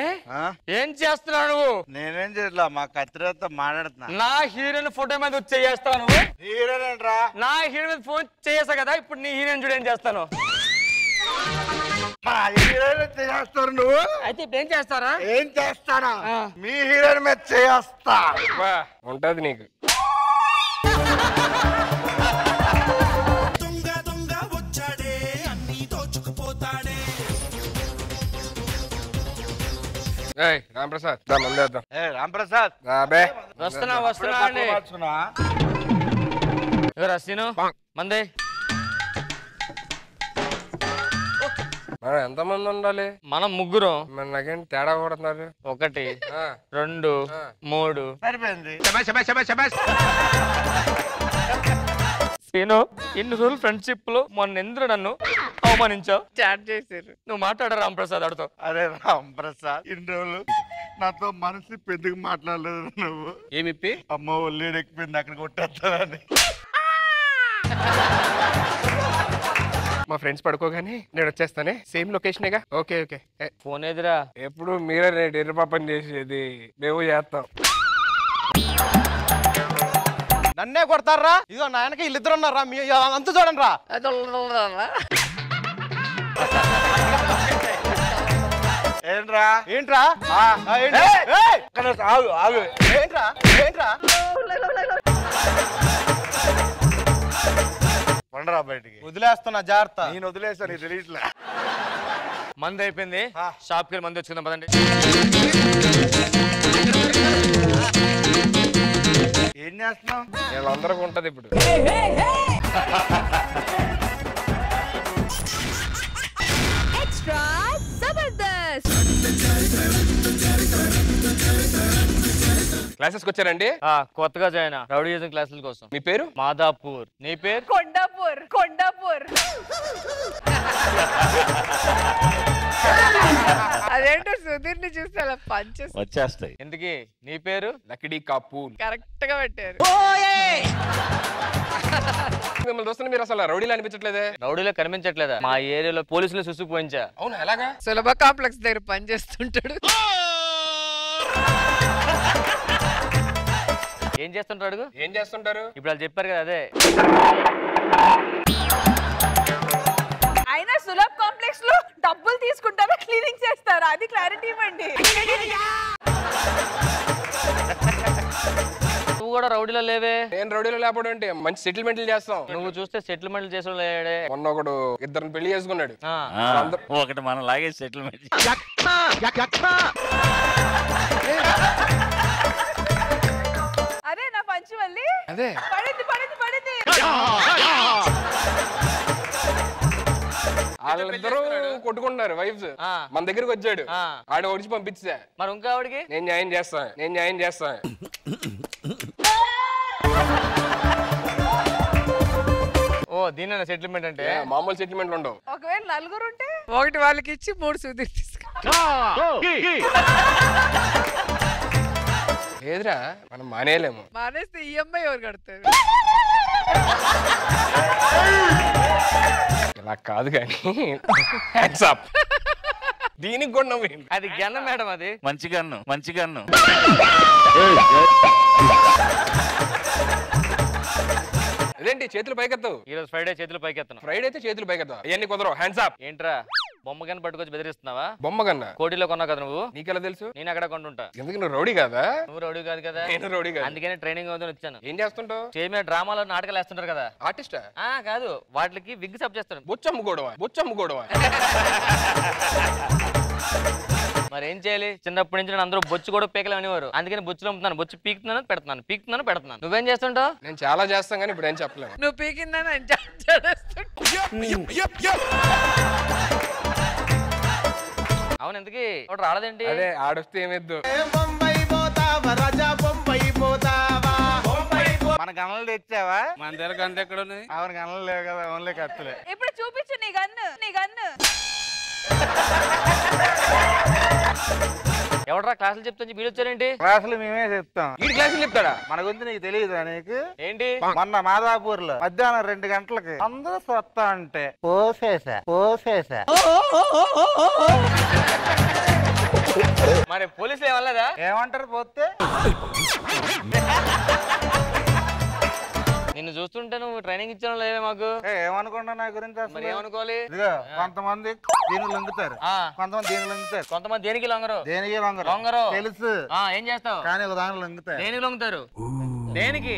ఏం చేస్తున్నావు నువ్వు? నేనేం చేయట్లా, మా కత్తిరతో మాట్లాడుతున్నా. నా హీరోయిన్ ఫోటో మీద వచ్చి చేస్తాను. హీరోయిన్ రా, నా హీరోయిన్ మీద ఫోన్ చేసా కదా, ఇప్పుడు నీ హీరోయిన్ చూడు ఏం చేస్తాను. మా హీరోయిన్ చేస్తారు నువ్వు. అయితే ఇప్పుడు ఏం చేస్తారా? ఏం చేస్తారా? మీ హీరోయిన్ మీద చేస్తా. ఉంటది నీకు. రాంప్రసాద్ మందేద్దాం. రాంప్రసాద్ వస్తున్నా అండి. రసీను మందే. మనం ఎంత మంది ఉండాలి? మనం ముగ్గురు. మరి నాకేంటి తేడా కొడుతున్నారు? 1 2 3 సరిపోయింది. సీను ఇన్ని రోజులు ఫ్రెండ్షిప్ లో మొన్న ఎందుకు నన్ను అవమానించావు? చాట్ చేశారు. నువ్వు మాట్లాడ రాంప్రసాద్ ఆడుతో. అరే రాంప్రసాద్, ఇన్ని రోజులు నాతో మనసు ఎందుకు మాట్లాడలేదు నువ్వు? ఏమిప్పి? అమ్మ ఒళ్ళేడు ఎక్కిపోయింది, అక్కడ కొట్టేస్తానని. మా ఫ్రెండ్స్ పడుకోగానే నేను వచ్చేస్తానే. సేమ్ లొకేషనేగా. Okay okay. ఫోన్ ఎదురా. ఎప్పుడు మీరే రేటు ఎర్రపాపని చేసేది, మేము చేస్తాం. నన్నే కొడతారా? ఇదిగో నాయనకి వీళ్ళిద్దరు ఉన్నారా, మీ అంత చూడండి రా. ఏంట్రా ఏంట్రా ఆగు ఆగు. ఏంట్రా ఏంట్రా పండరా బయటికి. వదిలేస్తున్నా, జాగ్రత్త. నేను వదిలేస్తా, నీకు తెలియట్లే. మంది అయిపోయింది, షాప్కి వెళ్ళి మంది వచ్చుకుందాం పదండి. ఏం చేస్తున్నావు? వీళ్ళందరికీ ఉంటది ఇప్పుడు. ఎక్స్ట్రా జబర్దస్త్. క్లాసెస్కి వచ్చారండి? కొత్తగా జాయిన్ రౌడీయిజం క్లాసుల కోసం. మీ పేరు? మాదాపూర్. నీ పేరు? కొండాపూర్. కొండాపూర్. అదేంటో సుధీర్ ని చూస్తే అలా పంచేసి వచ్చేస్తాయి. ఎందుకు? నీ పేరు? లకిడీ కాపూర్. కరెక్ట్ గా పెట్టారు. మిమ్మల్ని చూస్తున్నా మీరు అసలు రౌడీలు అనిపించట్లేదే? రౌడీలో కనిపించట్లేదా? మా ఏరియాలో పోలీసులు సుసుకుపోయించా. అవునా? ఎలాగా? సులభ కాంప్లెక్స్ దగ్గర పనిచేస్తుంటాడు. ఏం చేస్తుంటాడు? ఏం చేస్తుంటారు? ఇప్పుడు వాళ్ళు చెప్పారు కదా, అదే. అయినా సులభ్ కాంప్లెక్స్ లో డబ్బులు తీసుకుంటారా, క్లీనింగ్ చేస్తారా? అది క్లారిటీ ఇవ్వండి. నువ్వు కూడా రౌడీలో లేవే. నేను రౌడీలో లేకపోవడం అంటే మంచి సెటిల్మెంట్లు చేస్తాం. నువ్వు చూస్తే సెటిల్మెంట్లు చేసిన లేడే. మొన్న ఒకడు ఇద్దరిని పెళ్లి చేసుకున్నాడు. ఒకటి మనం లాగే సెటిల్మెంట్. అదే నా పంచువల్లి. అదే పడింది పడింది పడింది. వాళ్ళిద్దరూ కొట్టుకుంటున్నారు వైఫ్స్. మన దగ్గరికి వచ్చాడు, ఆడ ఒడిచి పంపించా. మరి ఇంకా ఆవిడకి నేను న్యాయం చేస్తాను, నేను న్యాయం చేస్తాను. ఓ దీని సెటిల్మెంట్ అంటే మామూలు సెటిల్మెంట్ ఉండవు. ఒకవేళ నలుగురు ఉంటే ఒకటి వాళ్ళకి ఇచ్చి 3 సుధీర్ తీసుకో. లేదురా, మనం మానేయలేము. మానేస్తే ఈఎంఐ ఎవరు కడతారు? ఇలా కాదు కానీ హ్యాండ్స్ అప్. దీనికి కూడా నవ్వు. అది గన్న మేడం, అది మంచి గన్ను, మంచి గన్ను. అదేంటి చేతులు పైకెత్తావు? ఈరోజు ఫ్రైడే చేతులు పైకెత్తాను. ఫ్రైడే అయితే చేతులు పైకెత్తావు. ఇవన్నీ కుదరవు. Hands up. ఏంట్రా బొమ్మ గన్న పట్టుకొచ్చి బెదిరిస్తున్నావా? బొమ్మ కన్నా కోటిలో కొన్నావు కదా నువ్వు. నీకెలా తెలుసు? నేను అక్కడ కొంటుంటా. ఎందుకు? నువ్వు రౌడీ కదా. నువ్వు రౌడీ కాదు కదా. నేను రౌడీ కాదు. అందుకని ట్రైనింగ్ అవుతుంది వచ్చాను. ఏం చేస్తుంటావు? స్టేజ్ మీద డ్రామాలో నాటకాలు వేస్తుంటారు కదా. ఆర్టిస్టా? కాదు, వాటికి విగ్ సబ్ చేస్తాను. బొచ్చమ్ముకోవడమా? బొచ్చమ్ముకోవడమా? మరి మరి ఏం చేయాలి? చిన్నప్పటి నుంచి నేను అందరూ బొచ్చు కూడా పీకలు అనేవారు, అందుకని బొచ్చులు అమ్ముతున్నాను. బొచ్చు పీకుతున్నాను పెడుతున్నాను. నువ్వేం చేస్తుంటావు? నేను చాలా చేస్తాను కానీ ఇప్పుడు ఏం చెప్పలేను. నువ్వు పీకిందని అవును, ఎందుకు ఒకటి రాలేదేంటి? అదే ఆడొస్తే ఏమిద్దు. మన గణలు తెచ్చావా? మన దగ్గర గంట ఎక్కడ ఉన్నాయి? అవును, గణలు లేవు కదా, ఓన్లీ కత్తులే. ఇప్పుడు చూపించు నీ గన్ను. ఎవడరా క్లాసులు చెప్తాను వీడు వచ్చారేంటి? క్లాసులు మేమే చెప్తాం. ఈ క్లాసులు చెప్తాడా? మన గురించి నీకు తెలియదురా? నీకు ఏంటి? మొన్న మాదాపూర్ లో మధ్యాహ్నం 2 గంటలకి అందరూ సత్తా అంటే పోసేసా. మరి పోలీసులు ఏమనలేదా? ఏమంటారు పోతే? నిన్ను చూస్తుంటే నువ్వు ట్రైనింగ్ ఇచ్చాను లేవే మాకు. ఏమనుకుంటా నా గురించి? మరి ఏమనుకోవాలి? కొంతమంది దీనికి లొంగుతారు, కొంతమంది దీనికి లొంగుతారు, కొంతమంది దేనికి లొంగరు. దేనికి లొంగరు తెలుసు. ఏం చేస్తావు? కానీ ఒక దాని లొంగుతారు. దేనికి లొంగుతారు? దేనికి?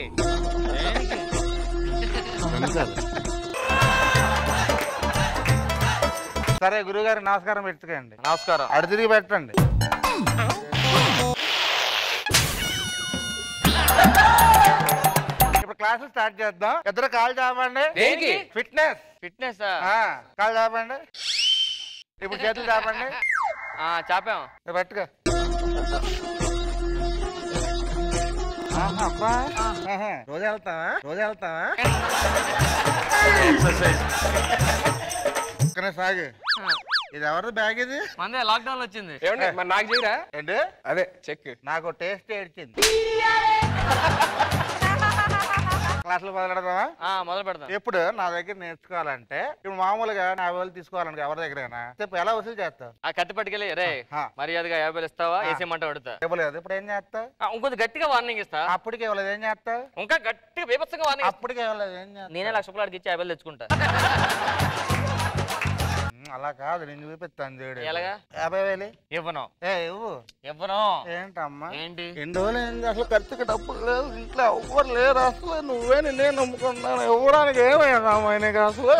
సరే గురుగారు నమస్కారం పెట్టుకోండి. నమస్కారం. అడు తిరిగి పెట్టండి. ఇప్పుడు క్లాసులు స్టార్ట్ చేద్దాం. ఇద్దరు కాళ్ళు చాపండి. దేనికి? ఫిట్నెస్ కాళ్ళు చాపండి. ఇప్పుడు చేతులు చాపండి. చాపాం. పట్టుకో. రోజు వెళ్తావా? సాగు. ఇది ఎవరిది బ్యాగ్? ఇది మందే లాక్డౌన్ లో వచ్చింది. మరి నాకు చేయరా? ఏంటి? అదే చెక్. నాకు టేస్ట్ ఏడ్చింది. క్లాసులు మొదలు పెడతాం. ఎప్పుడు నా దగ్గర నేర్చుకోవాలంటే ఇప్పుడు మామూలుగా 50,000 తీసుకోవాలంటే ఎవరి దగ్గర చెప్పు, ఎలా వసూలు చేస్తావు? ఆ కత్తి పట్టుకెళ్ళి రే మర్యాదగా 50,000 ఇస్తావా? వేసేమంట పడతా. ఇవ్వలేదు. ఇప్పుడు ఏం చేస్తావు? ఇంకొంచెం గట్టిగా వార్నింగ్ ఇస్తా. అప్పటికి ఇవ్వలేదు. ఏం చేస్తావు? ఇంకా గట్టిగా బీభత్సంగా వార్నింగ్. అప్పటికి ఇవ్వలేదు. ఏం చేస్తావు? నేనే 1,00,000 రూపాయలు ఇచ్చి 50,000 తెచ్చుకుంటా. అలా కాదు, నేను చూపిస్తాను చూడు. ఎలాగా? 50,000 ఇవ్వను. ఇవ్వను. ఏంటమ్మా? ఏంటి? ఎన్ని రోజులు ఏంటి? అసలు ఖర్చుకి డబ్బులు లేదు, ఇంట్లో ఎవ్వరు లేరు. అసలు నువ్వే నిన్నే నమ్ముకున్నాను. ఇవ్వడానికి ఏమైనా అసలు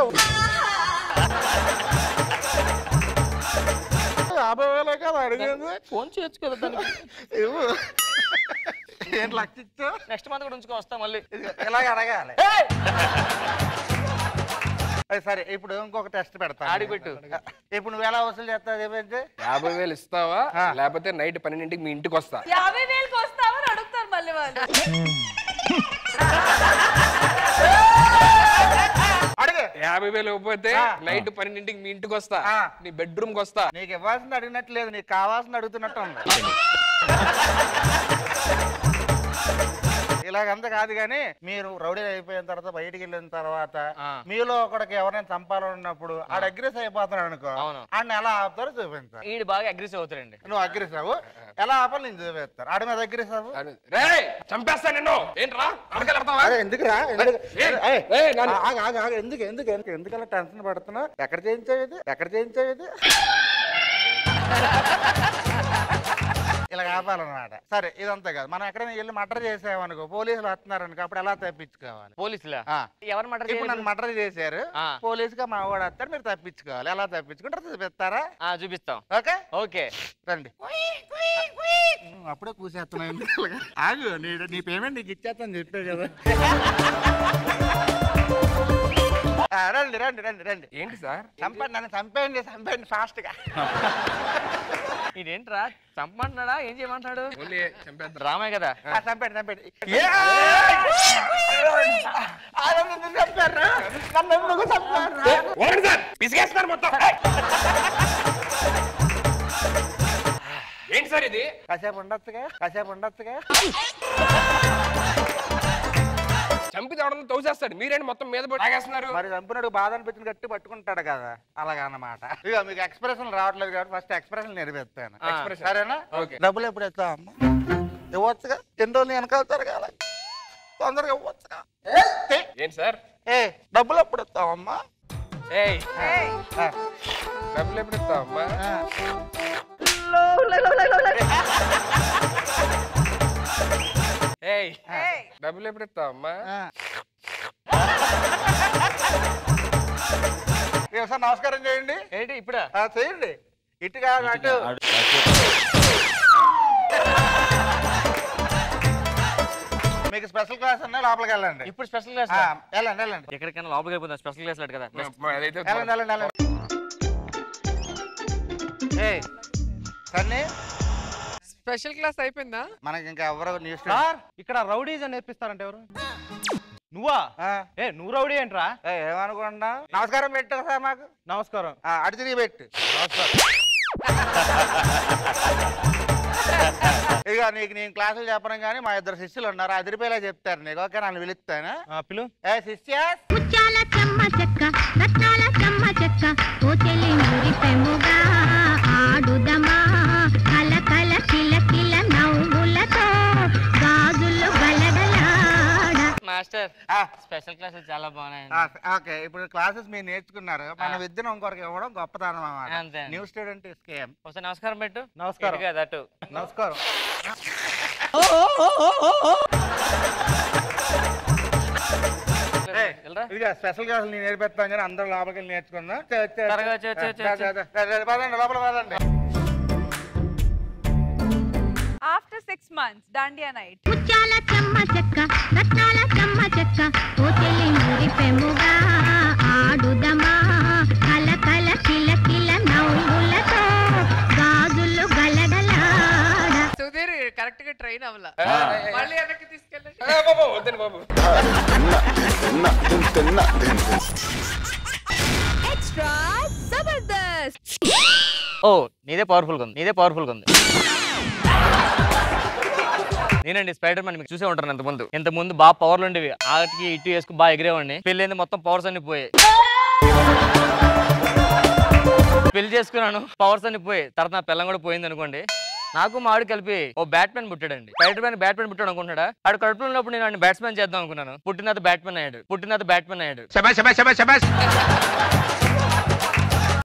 50,000 కదా అడిగింది. ఫోన్ చేయొచ్చు కదా దానికి. ఇవ్వు. ఏంటి లక్ష ఇచ్చావు? నెక్స్ట్ మంత్ కూడా ఉంచుకో, వస్తా మళ్ళీ. ఇలాగ అడగాలి. సరే, ఇప్పుడు ఇంకొక టెస్ట్ పెడతా. ఆడిపెట్టు. ఇప్పుడు నువ్వు ఎలా వసూలు చేస్తావు? 50,000 ఇస్తావా లేకపోతే నైట్ 12ంటికి మీ ఇంటికి వస్తా? 50,000 వస్తావా అని అడుగుతారు మళ్ళీ వాళ్ళు. అడుగు. 50,000 ఇవ్వకపోతే నైట్ 12ంటికి మీ ఇంటికి వస్తా, నీ బెడ్రూమ్ కి వస్తా. నీకు ఇవ్వాల్సింది అడిగినట్టు లేదు, నీకు కావాల్సింది అడుగుతున్నట్టు ఉంది. ఇలాగంతా కాదు కానీ మీరు రౌడీ అయిపోయిన తర్వాత బయటికి వెళ్ళిన తర్వాత మీలో ఒకడికి ఎవరైనా చంపాలన్నప్పుడు ఆడు అగ్రెస్ అయిపోతున్నాడు అనుకో, ఆడిని ఎలా ఆపుతారో చూపించారు. ఈడు బాగా అగ్రెసివ్ అవుతారండి. నువ్వు అగ్రెస్ అవ్వు, ఎలా ఆపాలి నేను చూపిస్తారు. ఆడి మీద అగ్రెస్ అవ్వు. చంపేస్తా నిన్ను. ఏంట్రా ఎందుకురా? ఎందుకలా టెన్షన్ పడుతున్నావు? ఎక్కడ చేయించావు ఇది? ఇలా ఆపాలన్నమాట. సరే, ఇదంతా కాదు. మనం ఎక్కడైనా వెళ్ళి మర్డర్ చేసామనుకో, పోలీసులు వస్తున్నారు అనుకో, అప్పుడు ఎలా తప్పించుకోవాలి? పోలీసులా? ఎవరు మర్డర్? ఇప్పుడు నన్ను మర్డర్ చేశారు, పోలీసుగా మా వాడు వస్తారు, మీరు తప్పించుకోవాలి. ఎలా తప్పించుకుంటారు చూపిస్తారా? చూపిస్తాం. ఓకే ఓకే రండి. అప్పుడే కూసేస్తున్నాను. ఆగు, నీ పేమెంట్ నీకు ఇచ్చేస్తాను చెప్పావు కదా. రండి రండి రండి రండి. ఏంటి సార్? చంపండి, నన్ను చంపేయండి ఫాస్ట్ గా. ఇదేంట్రా చంపమంటున్నాడా? ఏం చేయమంటాడు? డ్రామే కదా. చంపండి. ఏంటి సార్ ఇది? కాసేపు ఉండొచ్చుగా. చంపి తేవడం తోసేస్తాడు, మీరేంటి మొత్తం మీద తాగేస్తున్నారు? మరి చంపినాడు బాధ అనిపించిన గట్టి పట్టుకుంటాడు కదా, అలాగా అన్నమాట. ఇక మీకు ఎక్స్ప్రెషన్ రావట్లేదు కాబట్టి ఫస్ట్ ఎక్స్ప్రెషన్ నేర్పిస్తాను. సరేనా? డబ్బులు ఎప్పుడు ఇస్తావు అమ్మా? ఇవ్వచ్చుగా. ఎన్ని రోజులు వెనకాల జరగాల, తొందరగా ఇవ్వచ్చుగా. ఏంటి సార్? డబ్బులు ఎప్పుడు ఇస్తావమ్మా? డబ్బులు ఎప్పుడు ఇస్తావమ్మా? డబ్బులు ఎప్పుడు ఇస్తావమ్మా? ఒకసారి నమస్కారం చేయండి. ఏంటి ఇప్పుడా? చేయండి. ఇటు కాదు అటు. మీకు స్పెషల్ క్లాస్ అన్నా లోపలికి వెళ్ళండి. ఇప్పుడు స్పెషల్ క్లాస్ వెళ్ళండి వెళ్ళండి. ఎక్కడికైనా లోపలికి వెళ్ళిపోతుంది స్పెషల్ క్లాస్ లేదు కదా. వెళ్ళండి వెళ్ళండి వెళ్ళండి. సన్నీ స్పెషల్ క్లాస్ అయిపోయిందా? మనకి ఇంకా ఎవరో న్యూస్ సార్ ఇక్కడ రౌడీస్ అని నేర్పిస్తారంటే ఎవరు? నువ్వా? నువ్వు రౌడీ ఏంట్రా? ఏమనుకోండా. నమస్కారం పెట్టు సార్ మాకు. నమస్కారం. అటు తిరిగి పెట్టు. నమస్కారం. ఇక నీకు నేను క్లాసులు చెప్పడం కానీ మా ఇద్దరు శిష్యులు ఉన్నారు, అదిరిపోయేలా చెప్తారు నీకు. ఓకే నన్ను పిలుస్తాను. పిలు. ఏ శిష్య మాస్టర్ స్పెషల్ క్లాసెస్ చాలా బాగున్నాయి. ఓకే ఇప్పుడు క్లాసెస్ మీరు నేర్చుకున్నారు, మన విద్యను ఇంకొకరికి ఇవ్వడం గొప్పతనం అన్నమాట. New student scheme. ఒకసారి నమస్కారం పెట్టు. నమస్కారం. అటు నమస్కారం. స్పెషల్ క్లాసులు నేను నేర్పిస్తాను కానీ అందరూ లోపలికి వెళ్ళి నేర్చుకుందాం. లోపల పదండి. After 6 months, Dandiya night. ముత్యాల చెమ్మ చెక్క రత్నాల చెమ్మ చెక్క ఓచెలి మురి పెముగా ఆడుదమా కల కల కిల కిల నవ్వులతో గాజులు గలగలాడ. సుధీర్ కరెక్ట్ గా ట్రైన్ అవ్వాల. మళ్ళీ వెనక్కి తీసుకెళ్ళండి. ఎక్స్ట్రా జబర్దస్త్. ఓ నీదే పవర్ఫుల్ గా ఉంది, నీదే పవర్ఫుల్ గా ఉంది. నేనండి స్పైడర్ మ్యాన్. మీకు చూసే ఉంటాను ఇంతకుముందు బాగా పవర్లు ఉండేవి, ఆటికి ఇటు వేసుకుని బాగా ఎగిరేవాడిని. పెళ్ళి మొత్తం పవర్స్ అన్ని పోయాయి. పెళ్లి చేసుకున్నాను, పవర్స్ అన్ని పోయి. తర్వాత నా పిల్లం కూడా పోయింది అనుకోండి. నాకు మా ఆవిడ కలిపి ఓ బ్యాట్మెన్ పుట్టాడండి. స్పైడర్ మ్యాన్ బ్యాట్మెన్ పుట్టాడు అనుకుంటాడా? ఆడు కడుపులో ఉన్నప్పుడు నేను బ్యాట్స్మెన్ చేద్దాం అనుకున్నాను. పుట్టిన బ్యాట్మెన్ అయ్యాడు.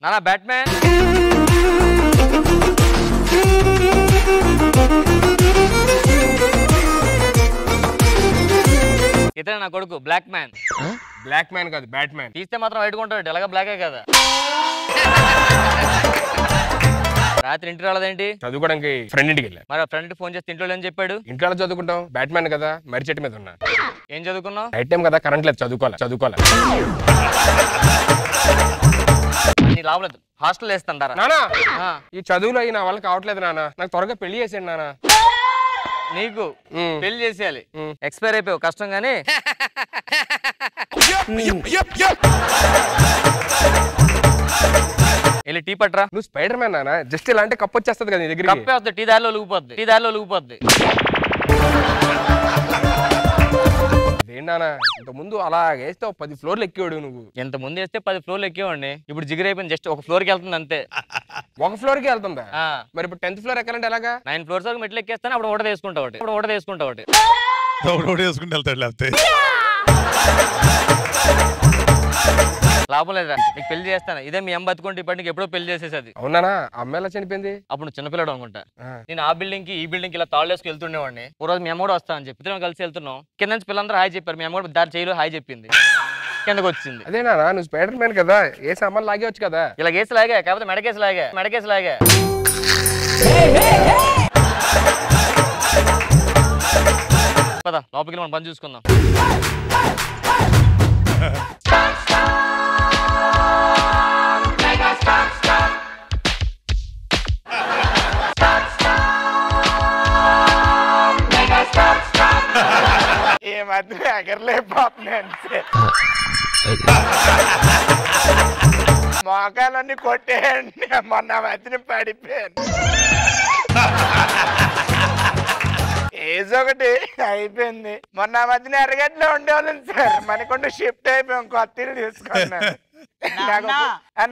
నానా బ్యాట్మెన్ ఇతనే నా కొడుకు బ్లాక్ మ్యాన్. బ్లాక్ మ్యాన్ కాదు బ్యాట్ మ్యాన్. తీస్తే మాత్రం వైట్ కొంటాడు, ఎలాగా బ్లాకే కదా. రాత్రి ఇంటికి రాలేదేంటి? చదువుకోవడానికి ఫ్రెండ్ ఇంటికి వెళ్ళా. మరి ఫ్రెండ్ ఫోన్ చేస్తే ఇంట్లో ఏం చెప్పాడు? ఇంట్లో చదువుకుంటాం, బ్యాట్ మ్యాన్ కదా, మర్రి చెట్టు మీద ఉన్నా. ఏం చదువుకున్నావు? నైట్ టైం కదా, కరెంట్ లేదు, చదువుకోవాలి. లాభలేదు, హాస్టల్ వేస్తాంటారా? నానా ఈ చదువులో నా వాళ్ళకి కావట్లేదు నాన్న, నాకు త్వరగా పెళ్లి చేసేయండి నాన్న. నీకు పెళ్లి చేసేయాలి, ఎక్స్పైర్ అయిపోయావు, కష్టం గానీ. వెళ్ళి టీ పట్టరా. నువ్వు స్పైడర్ మ్యాన్ నాన్న, జస్ట్ ఇలాంటి కప్పు వచ్చేస్తుంది కదా నీ దగ్గర. కప్పే వస్తుంది, టీ దారిలో లూగిపోద్ది. ఏంటన్నా ఇంత ముందు అలా వేస్తే 10 ఫ్లోర్లు ఎక్కేవాడు నువ్వు. ఎంత ముందు వేస్తే 10 ఫ్లోర్లు ఎక్కేవాడిని. ఇప్పుడు జిగిరి అయిపోయింది, జస్ట్ ఒక ఫ్లోర్కి వెళ్తుంది అంతే. ఒక ఫ్లోర్ కి వెళ్తుందా? మరి ఇప్పుడు 10th ఫ్లోర్ ఎక్కాలంటే ఎలాగా? 9 ఫ్లోర్స్ వరకు మెట్లు ఎక్కేస్తాను. అప్పుడు ఓడ తీసుకుంటా ఒకటి. వెళ్తాడు లేకపోతే లాభం లేదా? నీకు పెళ్లి చేస్తాను. ఇదే మీ అమ్మ బతుకుంటే ఇప్పటికి ఎప్పుడో పెళ్లి చేసేది. అవునా? అమ్మ ఎలా చనిపోయింది? అప్పుడు చిన్నపిల్లడు అనుకుంటా. నేను ఆ బిల్డింగ్ కి ఈ బిల్డింగ్ కి ఇలా తాళ్ళు వేసుకు వెళ్తుండేవాడిని. ఓ రోజు మీ అమ్మ కూడా వస్తా అని చెప్పి ఇద్దరం కలిసి వెళ్తున్నాం. కింద నుంచి పిల్లలందరూ హాయ్ చెప్పారు. మీ అమ్మ కూడా దారి చేయలో హాయ్ చెప్పింది, కిందకు వచ్చింది. అదేనా నువ్వు స్పైడర్ మ్యాన్ కదా, ఏ సామాన్ లాగేవచ్చు కదా. ఇలా కేసు లాగా, కాకపోతే మెడకేసు లాగా. పద లోపలికి మనం పని చూసుకుందాం. ఈ మధ్య ఎగరలే పాప మోకాలన్నీ కొట్టేయండి. మొన్న మధ్యన పడిపోయాను. ఏజ్ ఒకటి అయిపోయింది. మొన్న మధ్యన ఎర్రగడ్డలో ఉండేవాళ్ళం సార్, మనకుండా షిఫ్ట్ అయిపోయాం, కొత్త ఇల్లు తీసుకున్నాను.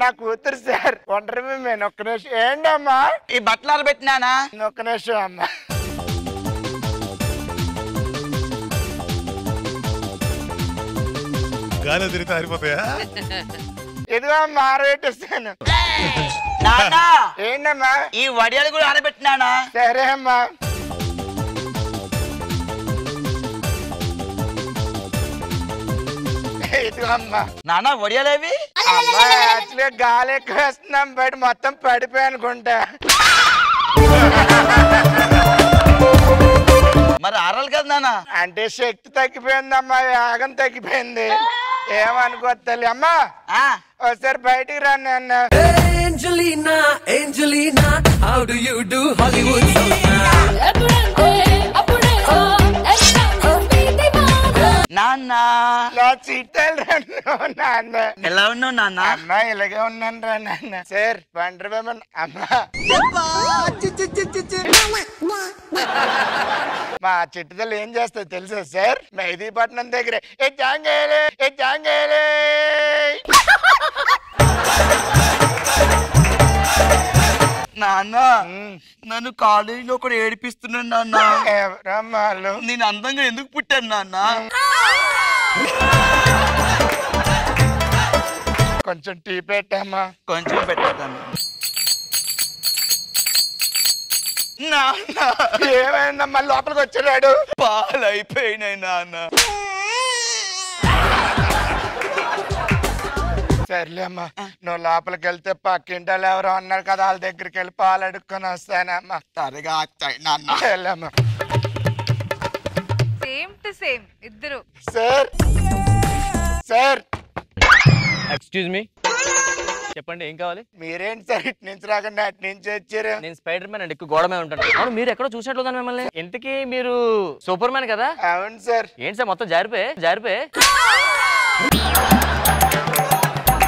నా కూతురు సార్ ఒంటరి మేము. ఒక్క నిమిషం. ఏంటమ్మా ఈ బట్టలు పెట్టినానా? ఒక్క నిమిషం అమ్మా. గాలి తిరిగితే ఆరిపోతాయా? ఇదిగో అమ్మా ఆరబెట్టేస్తాను. ఏంటమ్మా ఈ వడియాలు కూడా ఆరబెట్టినానా? సరే అమ్మా. ఇదిగో అమ్మా. నాన్న వడియాలేవి? అమ్మా యాక్చువల్గా గాలి ఎక్కువ వేస్తున్నాం, బయట మొత్తం పడిపోయి అనుకుంటా. కొట్టాలి కదా నాన్న. అంటే శక్తి తగ్గిపోయిందమ్మా, యాగం తగ్గిపోయింది. ఏమనుకోవాలి అమ్మా, ఒకసారి బయటికి రా నాన్న. Angelina, Angelina, how do you do Hollywood so నాన్న నాన్న ఎలా ఉన్నావు నాన్న? అమ్మా ఇలాగే ఉన్నాను రా నాన్న. సార్ వండర్ విమెన్ అమ్మా. మా చిట్టుదలు ఏం చేస్తుంది తెలుసా సార్? మెహదీపట్నం దగ్గర ఏ జాంగేలే ఏ జాంగేలే. నాన్న నన్ను కాలేజీలో కూడా ఏడిపిస్తున్నాను నాన్న. రమ్మాలు నేను అందంగా ఎందుకు పుట్టాను నాన్న? కొంచెం టీ పెట్టామా? కొంచెం పెట్టాను నాన్న. ఏమైందమ్మా లోపలికి వచ్చాడు? పాలు అయిపోయినాయి నాన్న. సర్లే అమ్మా, నువ్వు లోపలికి వెళ్తే పక్కింటాలు ఎవరో ఉన్నారు కదా, వాళ్ళ దగ్గరికి వెళ్ళి పాలు అడుక్కొని వస్తానమ్మా. సరిగా వచ్చాయి నాన్న. వెళ్ళమ్మా. సేమ్ టు సేమ్ ఇద్దరు. సార్ సార్ ఎక్స్క్యూజ్ మీ, చెప్పండి ఏం కావాలి? మీరేంటి సార్ ఇటు నుంచి రాకుండా అటు నుంచి వచ్చారు? నేను స్పైడర్ మ్యాన్ అండి, ఎక్కువ గోడ మీద ఉంటాను. అవును, మీరు ఎక్కడో చూసినట్లుందని మిమ్మల్ని. ఇంతకీ మీరు సూపర్ మ్యాన్ కదా? అవును సార్. ఏంటి సార్ మొత్తం జారిపోయి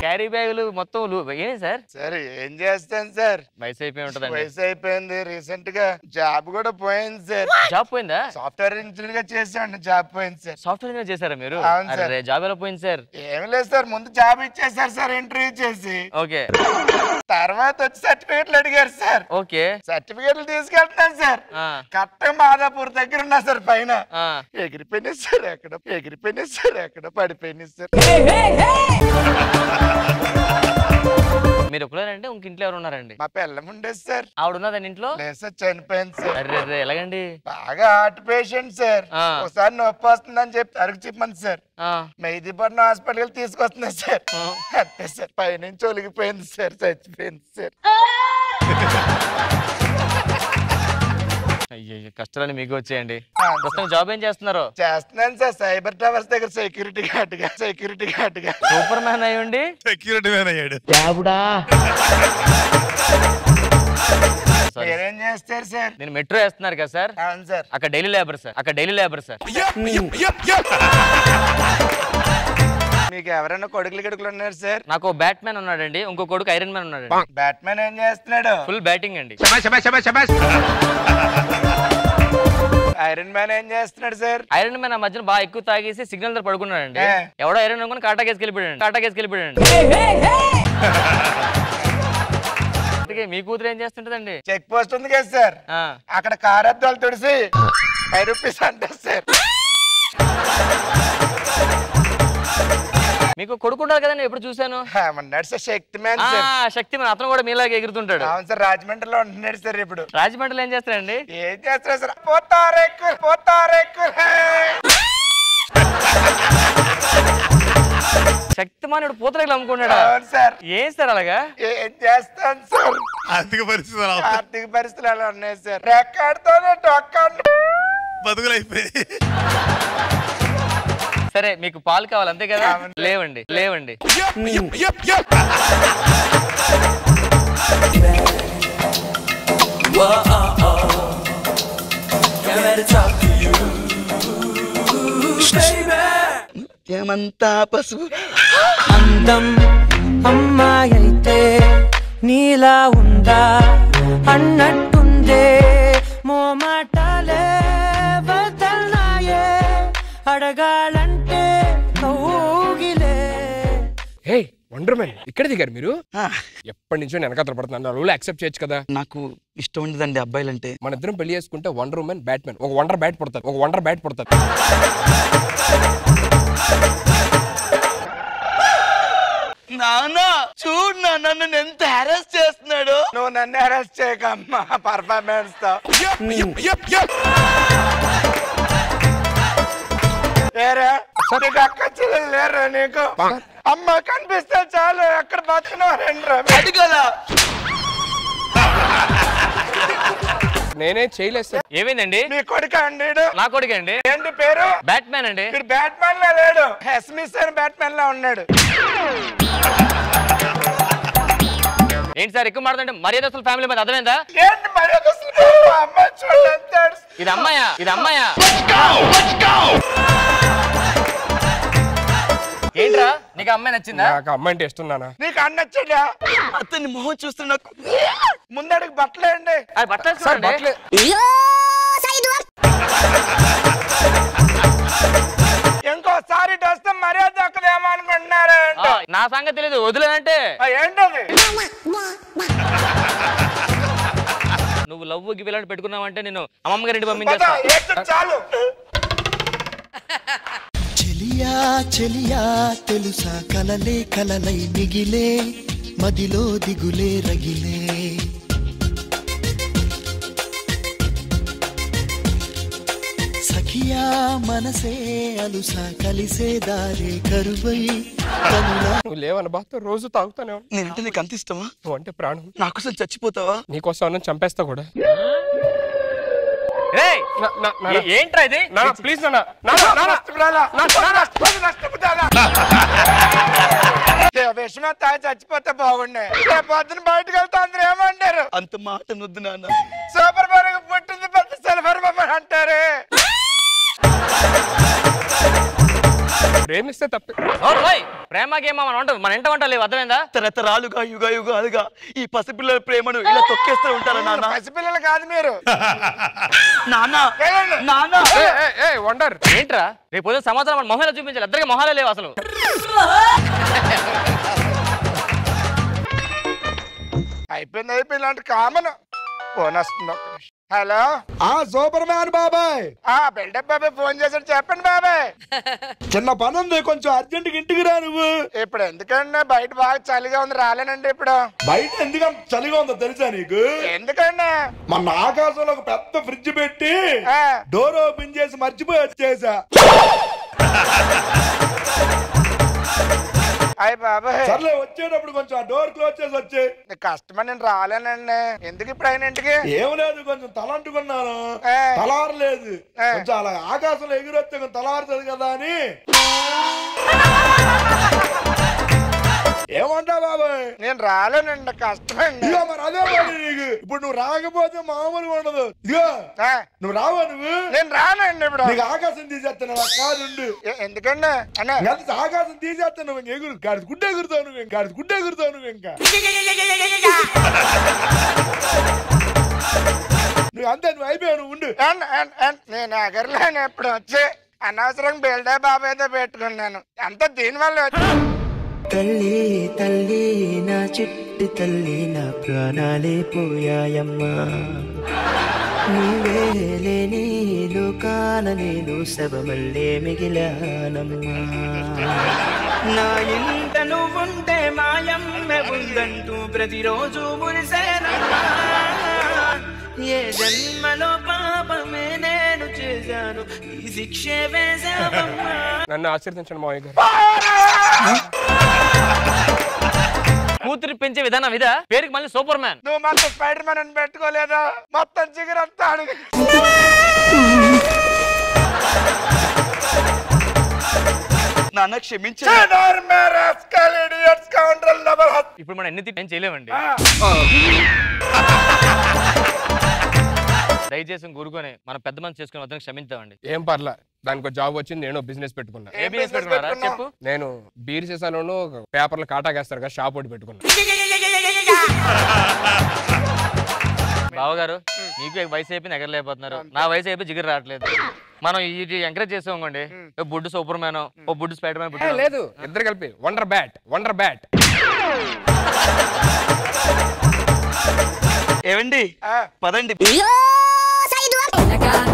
క్యారీ బ్యాగులు మొత్తం ఏంటి సార్? సార్ ఏం చేస్తాను సార్, వయసు అయిపోయి ఉంటదండి. వయసు అయిపోయింది. రీసెంట్ గా జాబ్ కూడా పోయింది సార్. జాబ్ పోయిందా? సాఫ్ట్వేర్ ఇంజనీర్ గా చేసాను, జాబ్ పోయింది సార్. సాఫ్ట్వేర్ ఇంజనీర్ చేశారా మీరు? అవును సార్. అరే జాబ్ ఎలా పోయింది సార్? ఏమి లేదు సార్, ముందు జాబ్ ఇచ్చేసారు సార్ ఇంటర్వ్యూ చేసి. ఓకే. తర్వాత వచ్చి సర్టిఫికేట్లు అడిగారు సార్. ఓకే. సర్టిఫికేట్లు తీసుకెళ్తున్నాను సార్. కట్ట మాదాపూర్ దగ్గర ఉన్నా సార్, పైన ఎగిరిపోయినాయి సార్, ఎక్కడ పడిపోయినాయి సార్. మీరు ఒకలేనంటే ఇంక ఇంట్లో ఎవరు ఉన్నారండి? మా పిల్లం ఉండేది సార్. ఆవిడ ఉన్నదండి ఇంట్లో? లేదు సార్, చనిపోయింది సార్. అరే ఎలాగండి? బాగా హార్ట్ పేషెంట్ సార్. ఒకసారి నొప్పి వస్తుందని చెప్పి అరకు చెప్పండి సార్. మెహదీపట్నం హాస్పిటల్ తీసుకొస్తున్నా సార్. అంతే సార్, పైనుంచి ఒలిగిపోయింది సార్, చచ్చిపోయింది సార్. అయ్యో కష్టాలని మీకు వచ్చేయండి. ప్రస్తుతం జాబ్ ఏం చేస్తున్నారు? చేస్తున్నాను సార్, సైబర్ టవర్స్ దగ్గర సెక్యూరిటీ గార్డ్ గా. సూపర్ మ్యాన్ అయ్యండి సెక్యూరిటీ మ్యాన్ అయ్యాడు. మీరేం చేస్తారు సార్? నేను మెట్రో వేస్తున్నారు కదా సార్? అవును సార్. అక్కడ డైలీ లేబర్ సార్. మీకు ఎవరైనా కొడుకులు ఉన్నారు సార్? నాకు బ్యాట్ మ్యాన్ ఉన్నాడండి, ఇంకో కొడుకు ఐరన్ మ్యాన్ ఉన్నాడు. బ్యాట్ మ్యాన్ ఏం చేస్తున్నాడు? ఫుల్ బ్యాటింగ్ అండి. ఐరన్ మ్యాన్ ఏం చేస్తున్నాడు సార్? ఐరన్ మ్యాన్ ఆ మధ్యన బాగా ఎక్కువ తాగేసి సిగ్నల్ దగ్గర పడుకున్నాడండి. ఎవడో ఐరన్ అనుకుని కాటాకేసుకెళ్ళిపోయాడు. మీ కూతురు ఏం చేస్తుంటదండి? చెక్ పోస్ట్ ఉంది కదా సార్, అక్కడ కార్ అద్దాలు తుడిసి 5 రూపీస్ అంటారు సార్. మీకు కొడుకు ఉండాలి కదండి, ఎప్పుడు చూసాను. శక్తి మ్యాన్. శక్తి మ్యాన్ అతను కూడా మీలాగే ఎగురుతుంటాడు. అవును సార్, రాజమండ్రిలో ఉంటున్నాడు సార్. ఇప్పుడు రాజమండ్రిలో ఏం చేస్తారండి? ఏం చేస్తారు సార్? పోతారెక్కు. శక్తిమానుడు పూతరేకులు అమ్ముకున్నాడా? సార్. ఏం సార్ అలాగా? ఏం చేస్తాను సార్, ఆర్థిక పరిస్థితులు అలా ఉన్నాయి సార్. రెక్కడితోనే బతుకులైపోయి. సరే మీకు పాలు కావాలి అంతే కదా? లేవండి. ఏమంతా పసుపు అందం అమ్మాయైతే నీలా ఉందా అన్నట్టుందే మోమాటాలే వదల్నాయే అడగాలంటే కౌగిలే. హే వండర్ మ్యాన్, ఇక్కడ దిగారు మీరు? ఎప్పటి నుంచో నేను వెనకాతలు పడుతున్నాను, రూల్ యాక్సెప్ట్ చేయొచ్చు కదా? నాకు ఇష్టం ఉండదండి అబ్బాయిలంటే. మన ఇద్దరం పెళ్లి చేసుకుంటే వండర్ ఉమెన్ బ్యాట్ మ్యాన్, ఒక వండర్ బ్యాట్ పడుతుంది. నాన్న చూడు నాన్న, నన్ను ఎంత హెరాస్ చేస్తున్నాడు. నువ్వు నన్ను హెరాస్ చేయకమ్మా పర్ఫార్మెన్స్ తో. అక్క చెల్లెలు లేరా నీకు? అమ్మ కనిపిస్తే చాలు, ఎక్కడ బతుకున్నావు? నేనే చేయలేదు సార్. ఏమైందండి? మీ కొడుక అండి? నా కొడుకే అండి. ఏంటి పేరు? బ్యాట్మ్యాన్ అండి. ఇక్కడ బ్యాట్మ్యాన్ లా లేడు, హెస్మిస్ అని బ్యాట్మ్యాన్ లా ఉన్నాడు. ఏంటి సార్ ఎక్కువ మాట్లాడంటే మర్యాదస్తుల ఫ్యామిలీ మీద అర్థమైందా? ఏంటి మర్యాదస్తులు? అమ్మాయి చూడండి. ఇది అమ్మాయా? ఇది అమ్మాయా? ఏంట్రా నీకు అమ్మాయి నచ్చిందా? నాకు అమ్మాయి అంటే ఇస్తున్నానా? నీకు అన్న నచ్చాడా? అతన్ని మొహం చూస్తున్నా ముందడికి బట్టలేండి. అది బట్టలు ఇంకోసారి వస్తే మర్యాద దక్కదేమో అనుకుంటున్నారా? నా సంగతి తెలియదు, వదిలేనంటే. ఏంటది? నువ్వు లవ్ గివ్వులాంటి పెట్టుకున్నావంటే నేను అమ్మమ్మ గారింటి పంపించేస్తా. చాలు. చెలియా చెలియా తెలుసా కలలే కలలై మిగిలే మదిలో దిగులే రగిలే సఖియా మనసే అలుసా కలిసే దారే కరువై నువ్వు లేవన్న బాతో రోజు తాగుతానే. నేనంటే నీకు అంత ఇష్టమా? నువ్వు అంటే ప్రాణం. నా కోసం చచ్చిపోతావా? నీకోసం అన్న చంపేస్తా కూడా. ఏంట్రా ఇది? ప్లీజ్ విషమ తాగి చచ్చిపోతే బాగుండే. పొద్దున బయటకు వెళ్తా అందరూ ఏమంటారు? అంత మాట నొద్దు నాన్న. సూపర్ బరుగు పుట్టింది పెద్ద సిల్వర్ బొమ్మ అంటారు. ప్రేమిస్తే తప్ప ప్రేమకేమో మన ఇంట వంట లేవు, అర్థమైందా? తరతరాలుగా యుగ యుగాలుగా ఈ పసిపిల్లల ప్రేమను ఇలా తొక్కేస్తూ ఉంటారా నాన్న? పసిపిల్లలు కాదు మీరు. వండర్ ఏంట్రా రేపు పొద్దున సమాచారం మొహాలు చూపించాలి, ఇద్దరికి మొహాలే లేవు అసలు. అయిపోయింది అంటే కామన్. ఫోన్ వస్తుంది. హలో, సూపర్ మ్యాన్ బాబాయ్. బిల్డప్ బాబాయ్ ఫోన్ చేశాడు. చెప్పండి బాబాయ్. చిన్న పని ఉంది, కొంచెం అర్జెంట్ ఇంటికి రా నువ్వు. ఇప్పుడు ఎందుకండి? బయట బాగా చలిగా ఉంది, రాలేనండి. ఇప్పుడు బయట ఎందుకంత చలిగా ఉందో తెలుసా నీకు? ఎందుకండి? మన ఆకాశంలో ఒక పెద్ద ఫ్రిడ్జ్ పెట్టి డోర్ ఓపెన్ చేసి మర్చిపోయి వచ్చేసా. అయ్య బాబాయ్, సర్లే వచ్చేటప్పుడు కొంచెం ఆ డోర్ క్లోజ్ చేసి వచ్చే. కష్టమని నేను రాలేనండి. ఎందుకు ఇప్పుడు అయిన ఇంటికి? ఏం లేదు, కొంచెం తల అంటుకున్నాను, తలారలేదు. కొంచెం అలా ఆకాశంలో ఎగిరొస్తే కొంచెం తలారుతుంది కదా అని. ఏమంటావు బాబాయ్? నేను రాలేనండి, కష్టమండి. ఇదిగో మరి అదే పని నీకు. ఇప్పుడు నువ్వు రాకపోతే మామూలుగా ఉండదు. ఇదిగో నువ్వు రావా? నువ్వు నేను రానండి. ఇప్పుడు నీకు ఆకాశం తీసేస్తాను కాదు. ఎందుకండి? ఆకాశం తీసేస్తాను నువ్వు ఎగురు కాదు గుడ్డ ఎగురుతావు నువ్వు ఇంకా గుడ్డ ఎగురుతావు నువ్వు ఇంకా నువ్వు అంతే. నువ్వు అయిపోయావు, నువ్వు ఉండు. నేను ఎగరలేను. ఎప్పుడు వచ్చి అనవసరంగా బిల్డే బాబాయ్తో పెట్టుకున్నాను. అంత దీనివల్ల తల్లి తల్లి నా చిట్టి తల్లి నా ప్రాణాలే పోయాయమ్మా నీవే లేని లోకాన నేను శవమల్లే మిగిలానమ్మా నా ఇంట నువ్వుంటే మాయమ్మె ఉందంటూ ప్రతిరోజు మురిసేనమ్మా ఏ జన్మలో పాపమే నేను చేశాను ఈ శిక్షే వేశావమ్మా. నన్ను ఆశీర్వదించండి మావయ్య గారు. కూతురి పెంచే విధానం ఇదా? పేరుకి మళ్ళీ సూపర్ మ్యాన్. నువ్వు మొత్తం స్పైడర్ మ్యాన్ అని పెట్టుకోలేదా? మొత్తం చిగురంతా అడుగు. నాన్న క్షమించు. ఇప్పుడు మనం ఎన్ని తిట్టి చేయలేమండి. దయచేసి ఊరుకొని మనం పెద్ద మనసు చేసుకుని అతను క్షమించామండి. ఏం పర్లా, దానికి జాబ్ వచ్చింది. నేను బిజినెస్ పెట్టుకున్నా. ఏ బిజినెస్ పెట్టుకున్నారా చెప్పు. నేను బీర్ సీసాలోను పేపర్లు కాటాకేస్తారు కదా, షాప్ ఒకటి పెట్టుకున్నా. బావగారు మీకు వయసు అయిపోయింది, ఎగరలేకపోతున్నారు. నా వయసు అయిపోయి జిగురు రావట్లేదు. మనం ఇది ఎంకరేజ్ చేసామండి. బుడ్డు సూపర్ మ్యాన్, ఓ బుడ్డు స్పైడర్ మ్యాన్. లేదు, ఇద్దరు కలిపి వండర్ బ్యాట్. Wonder bat. ఏవండి పదండి.